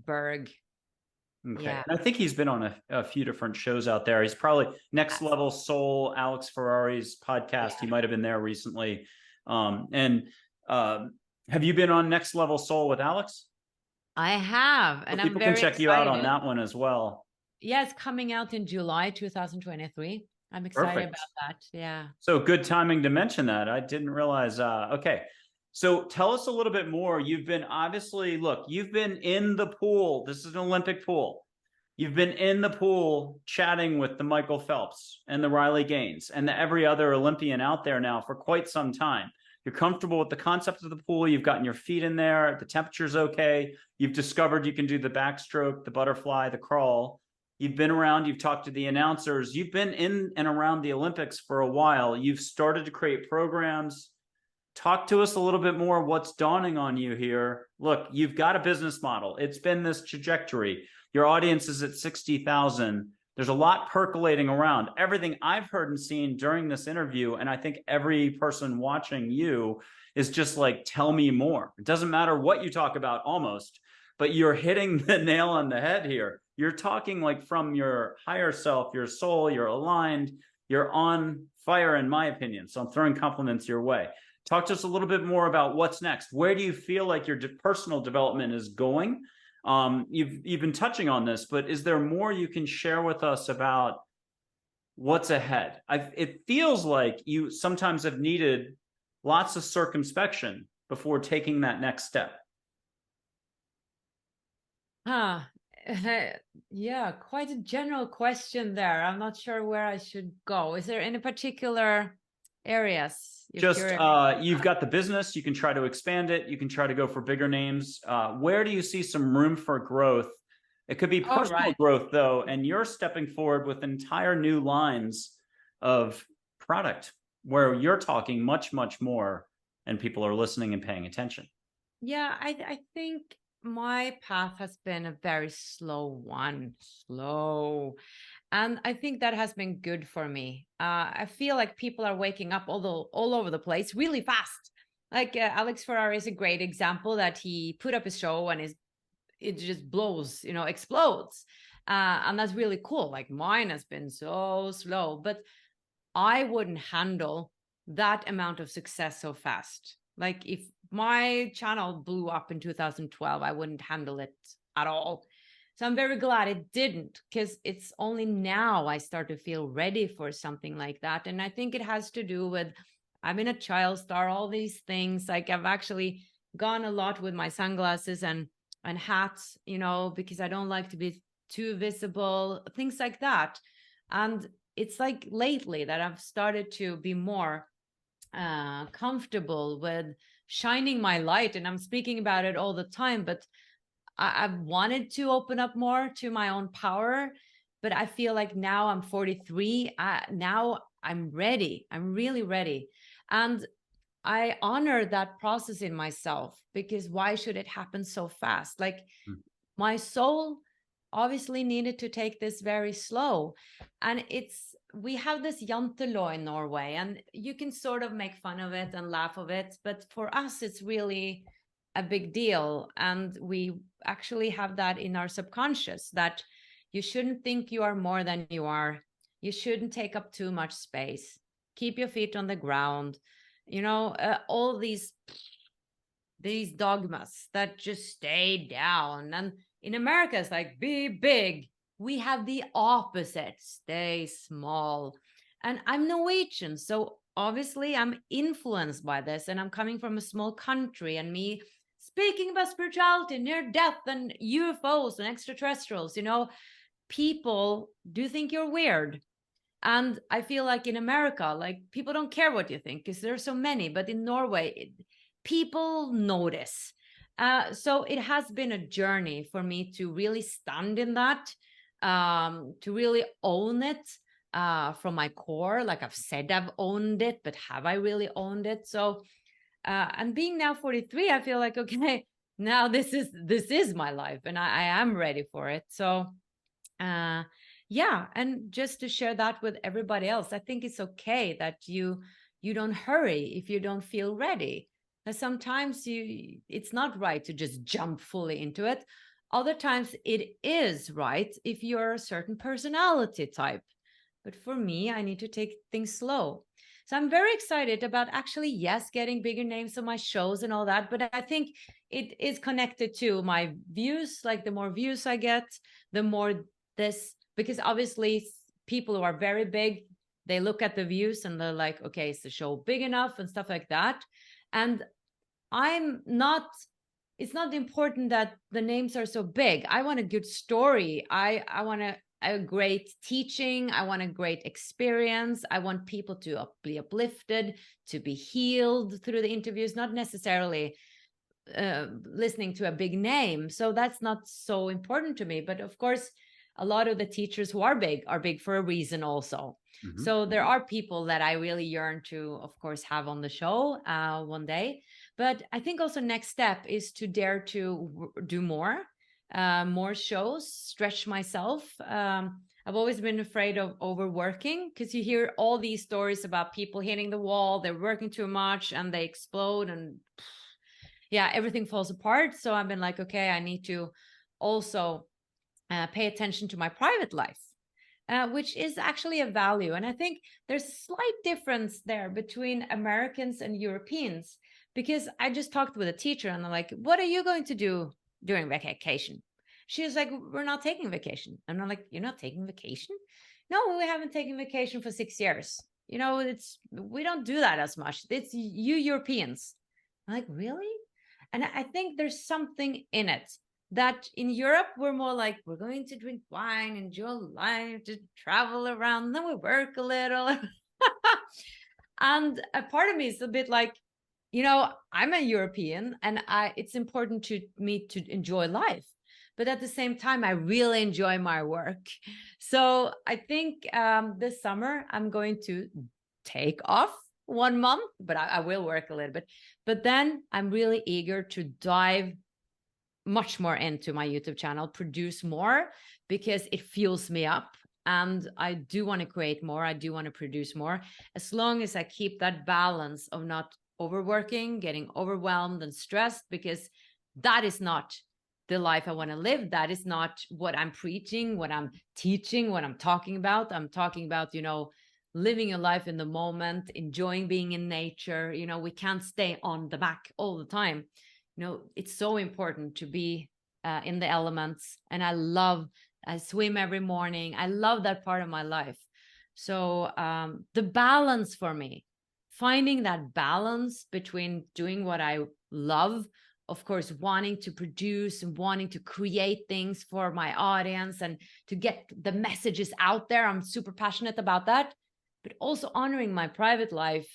Speaker 2: Berg.
Speaker 1: Okay.
Speaker 2: Yeah.
Speaker 1: And I think he's been on a few different shows out there. He's probably Next
Speaker 2: Yes.
Speaker 1: Level Soul, Alex Ferrari's podcast.
Speaker 2: Yeah.
Speaker 1: He might have been there recently. And have you been on Next Level Soul with Alex?
Speaker 2: I have, and
Speaker 1: So
Speaker 2: I'm
Speaker 1: people can
Speaker 2: very
Speaker 1: check you out on
Speaker 2: excited.
Speaker 1: that one as well.
Speaker 2: Yeah, it's coming out in July 2023. I'm excited
Speaker 1: Perfect.
Speaker 2: about that. Yeah.
Speaker 1: So good timing to mention that. I didn't realize. Okay. So tell us a little bit more. You've been obviously, look, you've been in the pool. This is an Olympic pool. You've been in the pool chatting with the Michael Phelps and the Riley Gaines and the every other Olympian out there now for quite some time. You're comfortable with the concept of the pool. You've gotten your feet in there. The temperature's okay. You've discovered you can do the backstroke, the butterfly, the crawl. You've been around. You've talked to the announcers. You've been in and around the Olympics for a while. You've started to create programs. Talk to us a little bit more. What's dawning on you here? Look, you've got a business model. It's been this trajectory. Your audience is at 60,000. There's a lot percolating around. Everything I've heard and seen during this interview, and I think every person watching you is just like, tell me more. It doesn't matter what you talk about almost, but you're hitting the nail on the head here. You're talking like from your higher self, your soul, you're aligned, you're on fire, in my opinion. So I'm throwing compliments your way. Talk to us a little bit more about what's next. Where do you feel like your personal development is going? You've been touching on this, but is there more you can share with us about what's ahead? It feels like you sometimes have needed lots of circumspection before taking that next step.
Speaker 2: Yeah, quite a general question there. I'm not sure where I should go. Is there any particular areas
Speaker 1: Just you've got the business, you can try to expand it, you can try to go for bigger names. Where do you see some room for growth? It could be personal growth though, and you're stepping forward with entire new lines of product where you're talking much more and people are listening and paying attention.
Speaker 2: Yeah, I think my path has been a very slow one. And I think that has been good for me. I feel like people are waking up all over the place really fast. Like Alex Ferrari is a great example that he put up a show and it just blows, explodes. And that's really cool. Like mine has been so slow, but I wouldn't handle that amount of success so fast. Like if my channel blew up in 2012, I wouldn't handle it at all. So I'm very glad it didn't, because it's only now I start to feel ready for something like that. And I think it has to do with I've been a child star, all these things. Like I've actually gone a lot with my sunglasses and hats, because I don't like to be too visible, things like that. And it's like lately that I've started to be more comfortable with shining my light, and I'm speaking about it all the time, but I've wanted to open up more to my own power, but I feel like now I'm 43. Now I'm ready. I'm really ready. And I honor that process in myself, because why should it happen so fast? Like my soul obviously needed to take this very slow. And we have this Jante in Norway, and you can sort of make fun of it and laugh of it, but for us, it's really a big deal. And we actually have that in our subconscious, that you shouldn't think you are more than you are. You shouldn't take up too much space. Keep your feet on the ground. All these dogmas that just stay down. And in America, it's like, be big. We have the opposite, stay small. And I'm Norwegian, so obviously I'm influenced by this, and I'm coming from a small country, and me speaking about spirituality, near death, and UFOs and extraterrestrials, people do think you're weird. And I feel like in America, like people don't care what you think because there's so many, but in Norway, people notice. So it has been a journey for me to really stand in that, to really own it from my core. Like I've said, I've owned it, but have I really owned it? So, and being now 43, I feel like, okay, now this is my life, and I am ready for it. So, yeah, and just to share that with everybody else, I think it's okay that you don't hurry if you don't feel ready. And sometimes it's not right to just jump fully into it. Other times it is right if you're a certain personality type. But for me, I need to take things slow. So I'm very excited about actually, yes, getting bigger names on my shows and all that. But I think it is connected to my views. Like the more views I get, the more this, because obviously people who are very big, they look at the views and they're like, okay, is the show big enough and stuff like that. And I'm not, it's not important that the names are so big. I want a good story. I want a great teaching. I want a great experience. I want people to be uplifted, to be healed through the interviews, not necessarily listening to a big name. So that's not so important to me. But of course, a lot of the teachers who are big for a reason also. So there are people that I really yearn to, of course, have on the show one day. But I think also next step is to dare to do more shows, stretch myself. I've always been afraid of overworking, because you hear all these stories about people hitting the wall, they're working too much and they explode and yeah, everything falls apart. So I've been like, okay, I need to also pay attention to my private life, which is actually a value. And I think there's a slight difference there between Americans and Europeans, because I just talked with a teacher and they're like, what are you going to do during vacation? She was like, we're not taking vacation. And I'm like, you're not taking vacation? No, we haven't taken vacation for 6 years. You know, we don't do that as much. It's you Europeans. I'm like, really? And I think there's something in it that in Europe, we're more like, we're going to drink wine, enjoy life, to travel around, then we work a little. And a part of me is a bit like, you know, I'm a European and it's important to me to enjoy life. But at the same time, I really enjoy my work. So I think this summer, I'm going to take off 1 month, but I will work a little bit. But then I'm really eager to dive much more into my YouTube channel, produce more, because it fuels me up. And I do want to create more. I do want to produce more, as long as I keep that balance of not overworking, getting overwhelmed and stressed, because that is not the life I want to live. That is not what I'm preaching, what I'm teaching, what I'm talking about. I'm talking about, you know, living your life in the moment, enjoying being in nature. You know, we can't stay on the back all the time. You know, it's so important to be in the elements. And I swim every morning. I love that part of my life. So the balance for me, finding that balance between doing what I love, of course, wanting to produce and wanting to create things for my audience and to get the messages out there. I'm super passionate about that, but also honoring my private life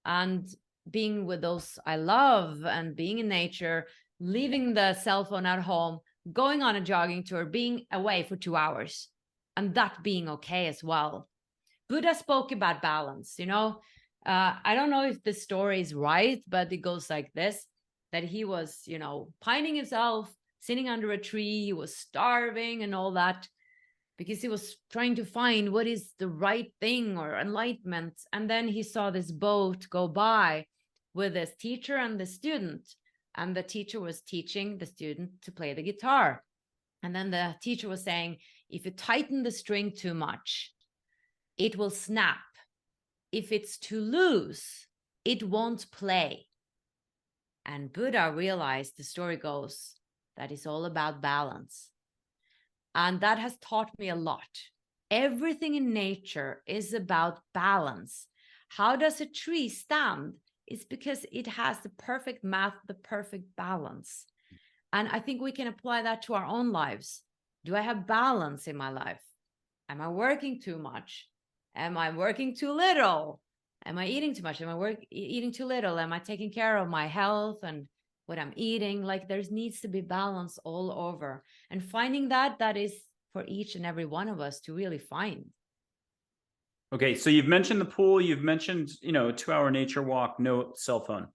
Speaker 2: and being with those I love and being in nature, leaving the cell phone at home, going on a jogging tour, being away for 2 hours, and that being okay as well. Buddha spoke about balance, you know. I don't know if the story is right, but it goes like this, that he was, you know, pining himself, sitting under a tree, he was starving and all that, because he was trying to find what is the right thing or enlightenment. And then he saw this boat go by with this teacher and the student. And the teacher was teaching the student to play the guitar. And then the teacher was saying, if you tighten the string too much, it will snap. If it's too loose, it won't play. And Buddha realized, the story goes, that it's all about balance. And that has taught me a lot. Everything in nature is about balance. How does a tree stand? It's because it has the perfect math, the perfect balance. And I think we can apply that to our own lives. Do I have balance in my life? Am I working too much? Am I working too little? Am I eating too much? Am I eating too little? Am I taking care of my health and what I'm eating? Like, there needs to be balance all over. And finding that is for each and every one of us to really find.
Speaker 1: Okay, so you've mentioned the pool, you've mentioned, you know, a 2-hour nature walk, no cell phone.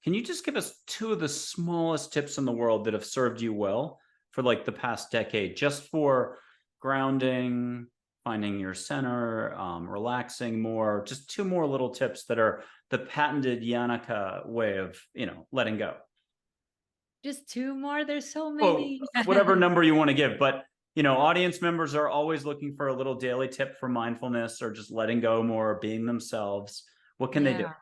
Speaker 1: Can you just give us 2 of the smallest tips in the world that have served you well for like the past decade, just for grounding, finding your center, relaxing more, just 2 more little tips that are the patented Jannecke way of, you know, letting go?
Speaker 2: Just two more? There's so
Speaker 1: Well,
Speaker 2: many.
Speaker 1: whatever number you want to give, but audience members are always looking for a little daily tip for mindfulness or just letting go more, being themselves. What can they do?
Speaker 2: Yeah.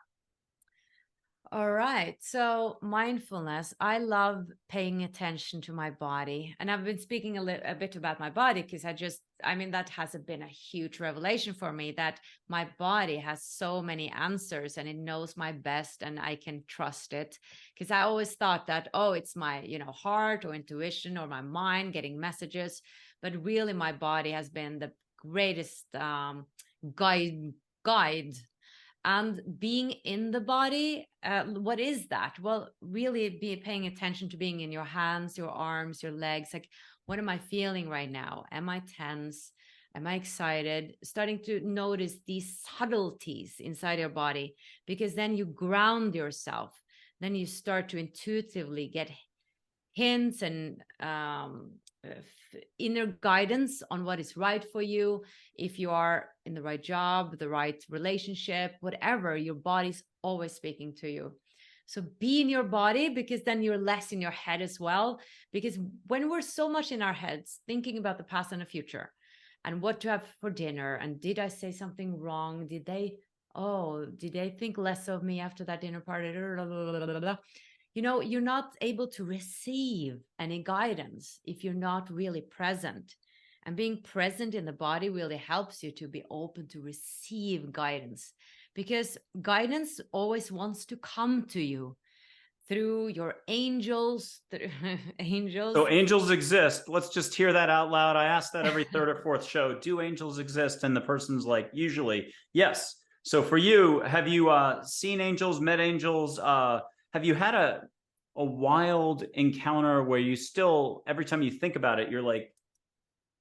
Speaker 2: All right. So mindfulness, I love paying attention to my body. And I've been speaking a bit about my body because that has been a huge revelation for me, that my body has so many answers and it knows my best and I can trust it. Because I always thought that, oh, it's my, heart or intuition or my mind getting messages. But really my body has been the greatest guide. And being in the body, what is that? Well, really be paying attention to being in your hands, your arms, your legs. Like, what am I feeling right now? Am I tense? Am I excited? Starting to notice these subtleties inside your body, because then you ground yourself. Then you start to intuitively get hints and inner guidance on what is right for you. If you are in the right job, the right relationship, whatever, your body's always speaking to you. So be in your body, because then you're less in your head as well. Because when we're so much in our heads, thinking about the past and the future and what to have for dinner, and did I say something wrong? Did they think less of me after that dinner party? You're not able to receive any guidance if you're not really present. And being present in the body really helps you to be open to receive guidance, because guidance always wants to come to you through your angels.
Speaker 1: So angels exist. Let's just hear that out loud. I ask that every third or fourth show. Do angels exist? And the person's like, usually, yes. So for you, have you seen angels, met angels? Have you had a wild encounter where you still, every time you think about it, you're like,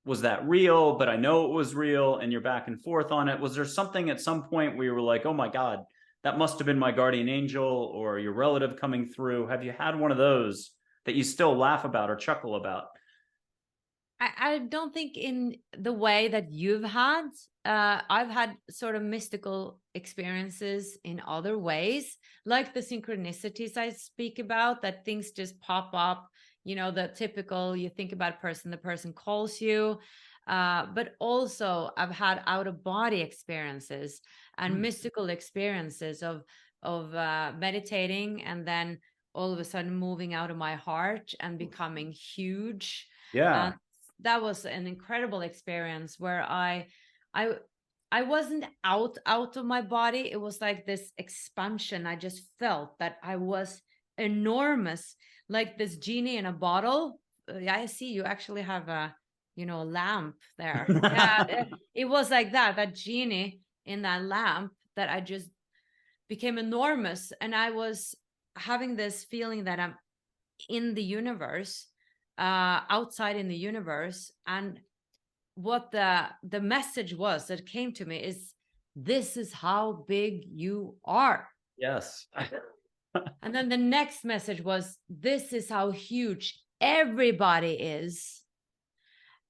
Speaker 1: was that real? But I know it was real, and you're back and forth on it. Was there something at some point where you were like, oh my God, that must have been my guardian angel or your relative coming through? Have you had one of those that you still laugh about or chuckle about?
Speaker 2: I don't think in the way that you've had. I've had sort of mystical experiences in other ways, like the synchronicities I speak about, that things just pop up, the typical, you think about a person, the person calls you. But also I've had out of body experiences and mystical experiences of meditating, and then all of a sudden moving out of my heart and becoming huge.
Speaker 1: Yeah.
Speaker 2: That was an incredible experience where I wasn't out of my body. It was like this expansion. I just felt that I was enormous, like this genie in a bottle. I see you actually have a lamp there. Yeah, it was like that genie in that lamp, that I just became enormous, and I was having this feeling that I'm in the universe, outside in the universe. And what the message was that came to me is, this is how big you are.
Speaker 1: Yes.
Speaker 2: And then the next message was, this is how huge everybody is.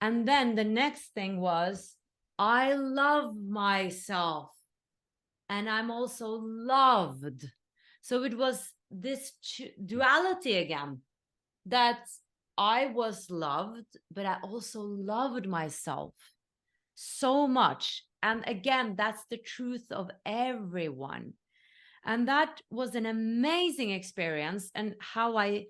Speaker 2: And then the next thing was, I love myself and I'm also loved. So it was this duality again, that I was loved, but I also loved myself so much. And again, that's the truth of everyone. And that was an amazing experience. And how I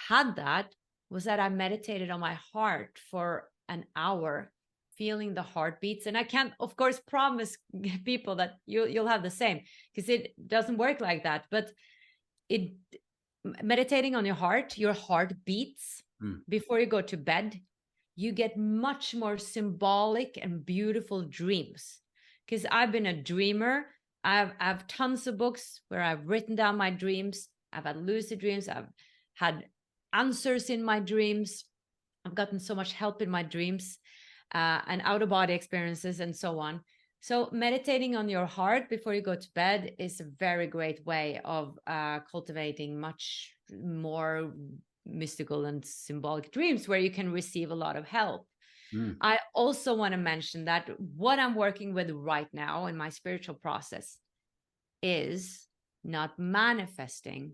Speaker 2: had that was that I meditated on my heart for an hour, feeling the heartbeats. And I can't, of course, promise people that you'll have the same, because it doesn't work like that. But meditating on your heart beats before you go to bed, you get much more symbolic and beautiful dreams. Because I've been a dreamer. I've tons of books where I've written down my dreams. I've had lucid dreams. I've had answers in my dreams. I've gotten so much help in my dreams, and out of body experiences and so on. So meditating on your heart before you go to bed is a very great way of cultivating much more mystical and symbolic dreams, where you can receive a lot of help. I also want to mention that what I'm working with right now in my spiritual process is not manifesting,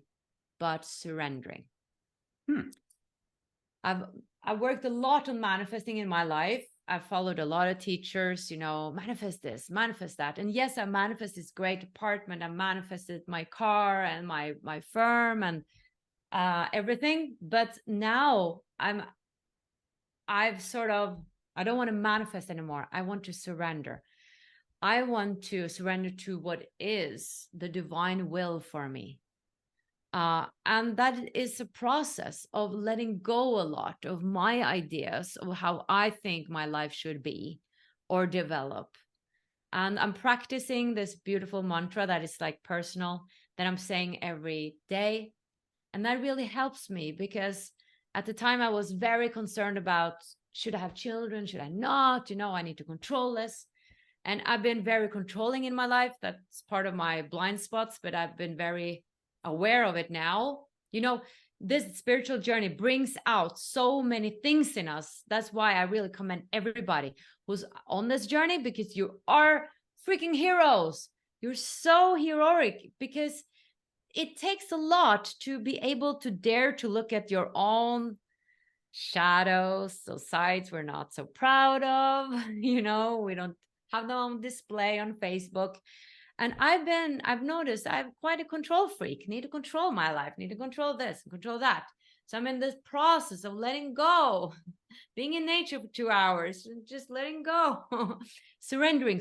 Speaker 2: but surrendering.
Speaker 1: Hmm.
Speaker 2: I've worked a lot on manifesting in my life. I've followed a lot of teachers, manifest this, manifest that. And yes, I manifested this great apartment. I manifested my car and my firm and everything. But now I don't want to manifest anymore. I want to surrender. I want to surrender to what is the divine will for me. And that is a process of letting go a lot of my ideas of how I think my life should be or develop. And I'm practicing this beautiful mantra that is like personal, that I'm saying every day. And that really helps me, because at the time I was very concerned about, should I have children? Should I not? I need to control this. And I've been very controlling in my life. That's part of my blind spots, but I've been very aware of it now. This spiritual journey brings out so many things in us. That's why I really commend everybody who's on this journey, because you are freaking heroes. You're so heroic, because it takes a lot to be able to dare to look at your own shadows, those sides we're not so proud of. We don't have them on display on Facebook. And I've noticed I'm quite a control freak, need to control my life, need to control this, control that. So I'm in this process of letting go, being in nature for 2 hours, and just letting go, surrendering.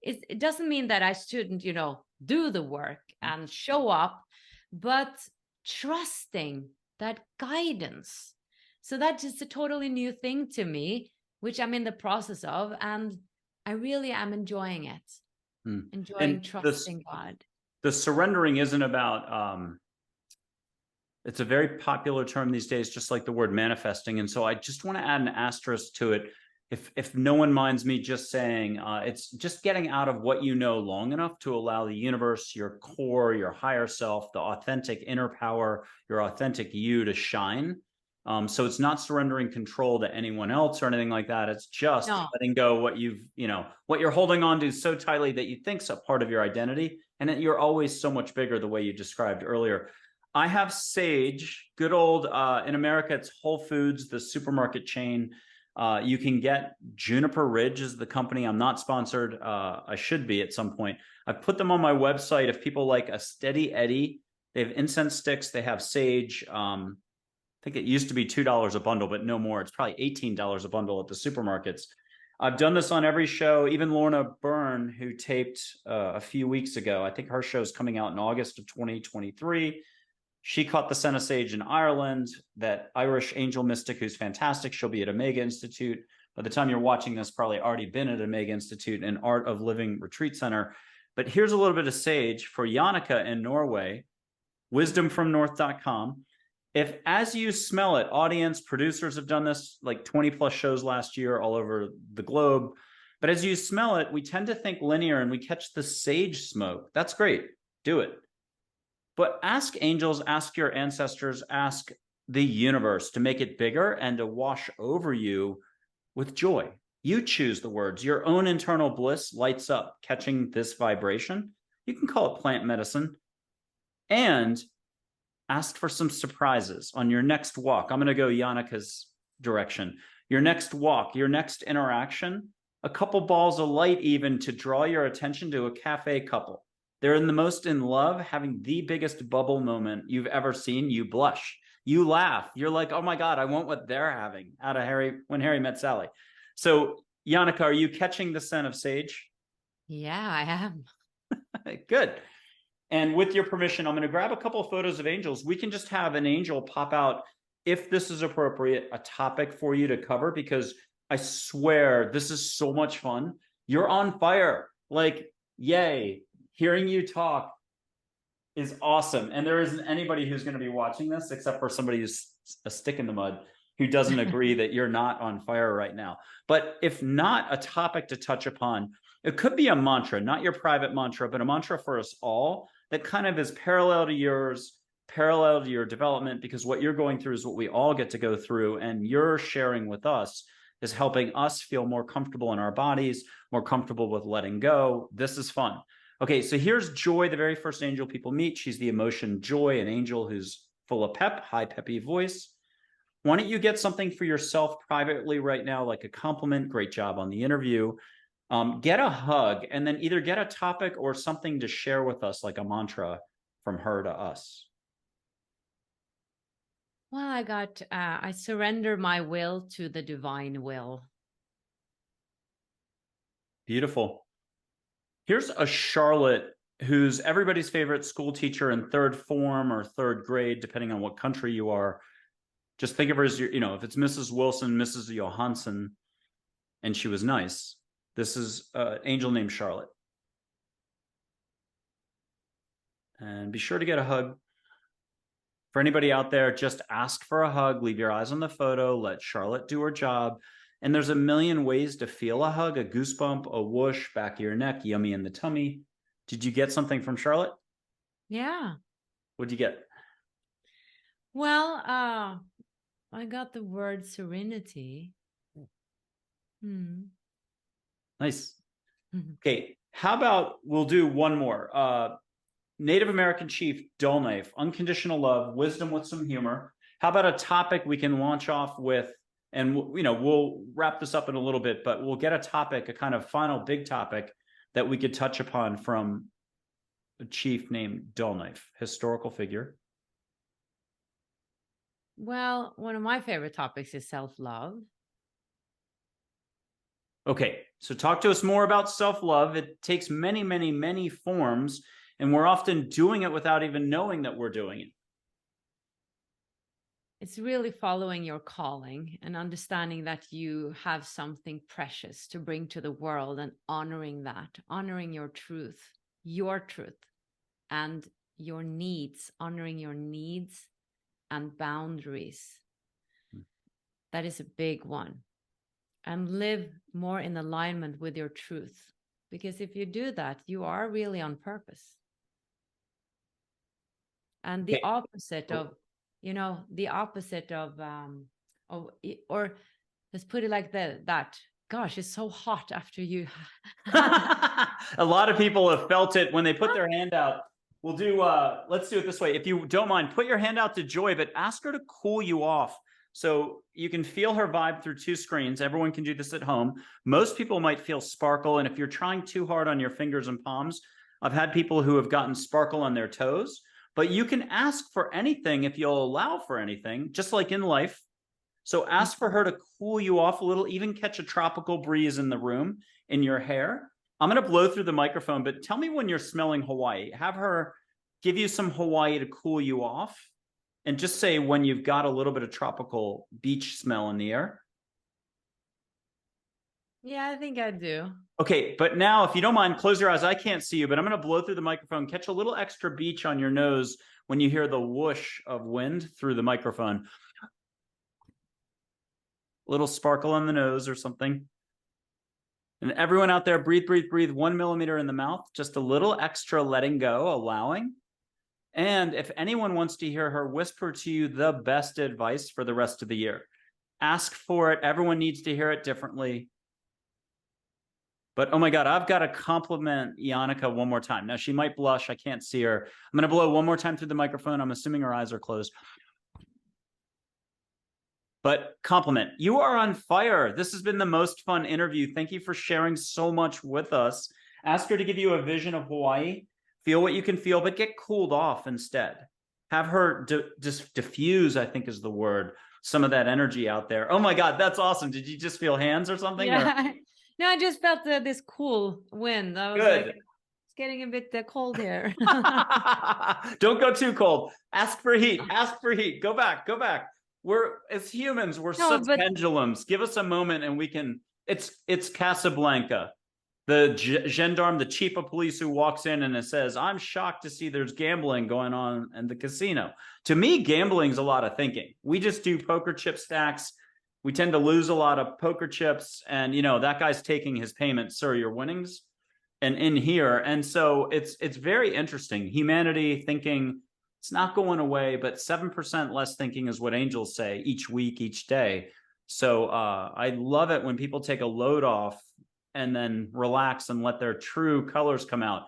Speaker 2: It doesn't mean that I shouldn't, do the work and show up, but trusting that guidance. So that's just a totally new thing to me, which I'm in the process of, and I really am enjoying it. Enjoying trusting God.
Speaker 1: The surrendering isn't about, it's a very popular term these days, just like the word manifesting. And so I just want to add an asterisk to it. If no one minds me just saying, it's just getting out of what you know long enough to allow the universe, your core, your higher self, the authentic inner power, your authentic you to shine. So it's not surrendering control to anyone else or anything like that. It's just letting go what what you're holding on to so tightly that you think's a part of your identity, and that you're always so much bigger, the way you described earlier. I have sage, good old, in America, it's Whole Foods, the supermarket chain. You can get Juniper Ridge is the company. I'm not sponsored. I should be at some point. I've put them on my website. If people like a Steady Eddie, they have incense sticks, they have sage. I think it used to be $2 a bundle, but no more. It's probably $18 a bundle at the supermarkets. I've done this on every show. Even Lorna Byrne, who taped a few weeks ago, I think her show's coming out in August of 2023. She caught the scent of sage in Ireland. That Irish angel mystic who's fantastic. She'll be at Omega Institute. By the time you're watching this, probably already been at Omega Institute and Art of Living Retreat Center. But here's a little bit of sage for Jannecke in Norway, wisdomfromnorth.com. If as you smell it, audience, producers have done this like 20 plus shows last year all over the globe. But as you smell it, we tend to think linear and we catch the sage smoke. That's great. Do it. But ask angels, ask your ancestors, ask the universe to make it bigger and to wash over you with joy. You choose the words. Your own internal bliss lights up, catching this vibration. You can call it plant medicine. And ask for some surprises on your next walk. I'm going to go Jannecke's direction. Your next walk, your next interaction, a couple balls of light even to draw your attention to a cafe couple. They're in the most in love, having the biggest bubble moment you've ever seen. You blush, you laugh. You're like, oh my God, I want what they're having out of When Harry Met Sally. So Jannecke, are you catching the scent of sage?
Speaker 2: Yeah, I am.
Speaker 1: Good. And with your permission, I'm going to grab a couple of photos of angels. We can just have an angel pop out, if this is appropriate, a topic for you to cover, because I swear this is so much fun. You're on fire. Like, yay. Hearing you talk is awesome. And there isn't anybody who's going to be watching this, except for somebody who's a stick in the mud, who doesn't agree that you're not on fire right now. But if not a topic to touch upon, it could be a mantra, not your private mantra, but a mantra for us all that kind of is parallel to yours, parallel to your development, because what you're going through is what we all get to go through, and you're sharing with us is helping us feel more comfortable in our bodies, more comfortable with letting go. This is fun. Okay, so here's Joy, the very first angel people meet. She's the emotion Joy, an angel who's full of pep, high peppy voice. Why don't you get something for yourself privately right now, like a compliment, great job on the interview. Get a hug, and then either get a topic or something to share with us, like a mantra from her to us.
Speaker 2: Well, I surrender my will to the divine will.
Speaker 1: Beautiful. Here's a Charlotte who's everybody's favorite school teacher in third form or third grade, depending on what country you are. Just think of her as your, if it's Mrs. Wilson, Mrs. Johansson, and she was nice. This is an angel named Charlotte. And be sure to get a hug. For anybody out there, just ask for a hug. Leave your eyes on the photo. Let Charlotte do her job. And there's a million ways to feel a hug, a goosebump, a whoosh, back of your neck, yummy in the tummy. Did you get something from Charlotte?
Speaker 2: Yeah.
Speaker 1: What'd you get?
Speaker 2: Well, I got the word serenity.
Speaker 1: Nice. Okay, how about we'll do one more. Native American chief, dull knife, unconditional love, wisdom with some humor. How about a topic we can launch off with? And we'll wrap this up in a little bit, but we'll get a topic, a kind of final big topic that we could touch upon from a chief named Dull Knife, historical figure.
Speaker 2: Well, one of my favorite topics is self-love.
Speaker 1: Okay, so talk to us more about self-love. It takes many, many, many forms, and we're often doing it without even knowing that we're doing it.
Speaker 2: It's really following your calling and understanding that you have something precious to bring to the world, and honoring that, honoring your truth and your needs, honoring your needs and boundaries. That is a big one. And live more in alignment with your truth. Because if you do that, you are really on purpose. And the opposite of, or let's put it like that. Gosh, it's so hot after you.
Speaker 1: A lot of people have felt it when they put their hand out. We'll do, let's do it this way. If you don't mind, put your hand out to Joy, but ask her to cool you off. So you can feel her vibe through two screens. Everyone can do this at home. Most people might feel sparkle. And if you're trying too hard on your fingers and palms, I've had people who have gotten sparkle on their toes. But you can ask for anything if you'll allow for anything, just like in life. So ask for her to cool you off a little, even catch a tropical breeze in the room, in your hair. I'm going to blow through the microphone, but tell me when you're smelling Hawaii. Have her give you some Hawaii to cool you off. And just say when you've got a little bit of tropical beach smell in the air.
Speaker 2: Yeah, I think I do.
Speaker 1: Okay, but now if you don't mind, close your eyes. I can't see you, but I'm going to blow through the microphone. Catch a little extra beach on your nose when you hear the whoosh of wind through the microphone. Little sparkle on the nose or something. And everyone out there, breathe, breathe, breathe. 1 millimeter in the mouth. Just a little extra letting go, allowing. And if anyone wants to hear her whisper to you the best advice for the rest of the year, ask for it. Everyone needs to hear it differently. But oh my God, I've got to compliment Jannecke one more time. Now she might blush. I can't see her. I'm going to blow one more time through the microphone. I'm assuming her eyes are closed. But compliment. You are on fire. This has been the most fun interview. Thank you for sharing so much with us. Ask her to give you a vision of Hawaii. Feel what you can feel, but get cooled off instead. Have her just diffuse, I think is the word, some of that energy out there. Oh my God, that's awesome. Did you just feel hands or something?
Speaker 2: Yeah. Or? No, I just felt this cool wind. I was
Speaker 1: good.
Speaker 2: Like, it's getting a bit cold here.
Speaker 1: Don't go too cold. Ask for heat. Ask for heat. Go back. Go back. As humans, we're such pendulums. Give us a moment and we can. It's Casablanca. The gendarme, the chief of police who walks in and it says, I'm shocked to see there's gambling going on in the casino. To me, gambling's a lot of thinking. We just do poker chip stacks. We tend to lose a lot of poker chips. And, that guy's taking his payment, sir, your winnings. And in here. And so it's very interesting. Humanity thinking, it's not going away, but 7% less thinking is what angels say each week, each day. So I love it when people take a load off and then relax and let their true colors come out.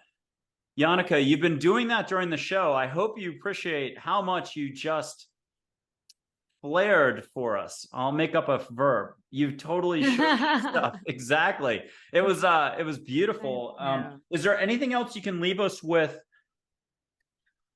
Speaker 1: Jannecke, you've been doing that during the show. I hope you appreciate how much you just flared for us. I'll make up a verb. You totally showed stuff. Exactly. It was beautiful. Is there anything else you can leave us with?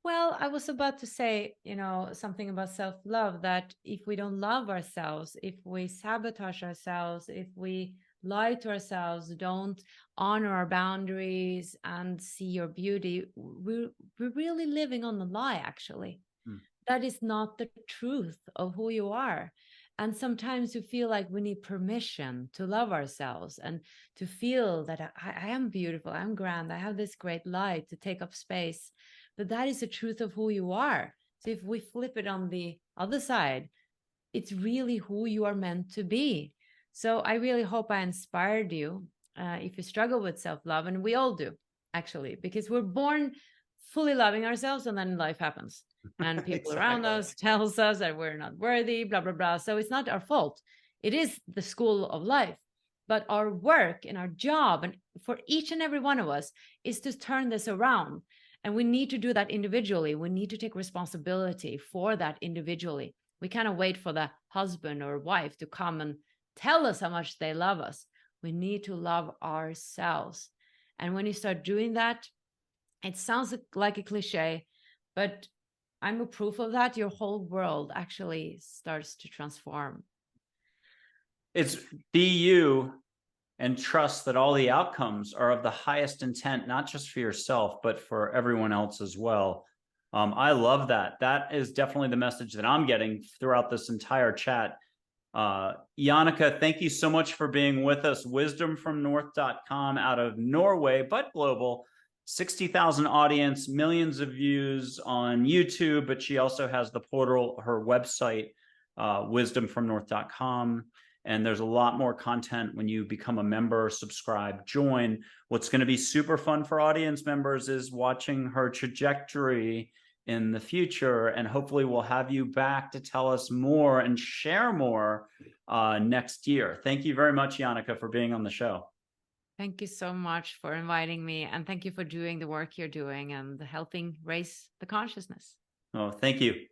Speaker 2: Well, I was about to say, you know, something about self-love, that if we don't love ourselves, if we sabotage ourselves, if we lie to ourselves, don't honor our boundaries and see your beauty, we're really living on the lie, actually. That is not the truth of who you are. And sometimes you feel like we need permission to love ourselves and to feel that I am beautiful, I'm grand, I have this great light to take up space. But that is the truth of who you are. So if we flip it on the other side, it's really who you are meant to be. So I really hope I inspired you if you struggle with self-love, and we all do, actually, because we're born fully loving ourselves, and then life happens. And people around us tells us that we're not worthy, blah, blah, blah. So it's not our fault. It is the school of life. But our work and our job, and for each and every one of us, is to turn this around. And we need to do that individually. We need to take responsibility for that individually. We cannot wait for the husband or wife to come and tell us how much they love us. We need to love ourselves. And when you start doing that, it sounds like a cliche, but I'm a proof of that. Your whole world actually starts to transform.
Speaker 1: It's be you and trust that all the outcomes are of the highest intent, not just for yourself, but for everyone else as well. I love that. That is definitely the message that I'm getting throughout this entire chat. Jannecke, thank you so much for being with us. Wisdomfromnorth.com, out of Norway, but global. 60,000 audience, millions of views on YouTube, but she also has the portal, her website, wisdomfromnorth.com. And there's a lot more content when you become a member, subscribe, join. What's going to be super fun for audience members is watching her trajectory in the future. And hopefully we'll have you back to tell us more and share more next year. Thank you very much, Jannecke, for being on the show.
Speaker 2: Thank you so much for inviting me. And thank you for doing the work you're doing and helping raise the consciousness.
Speaker 1: Oh, thank you.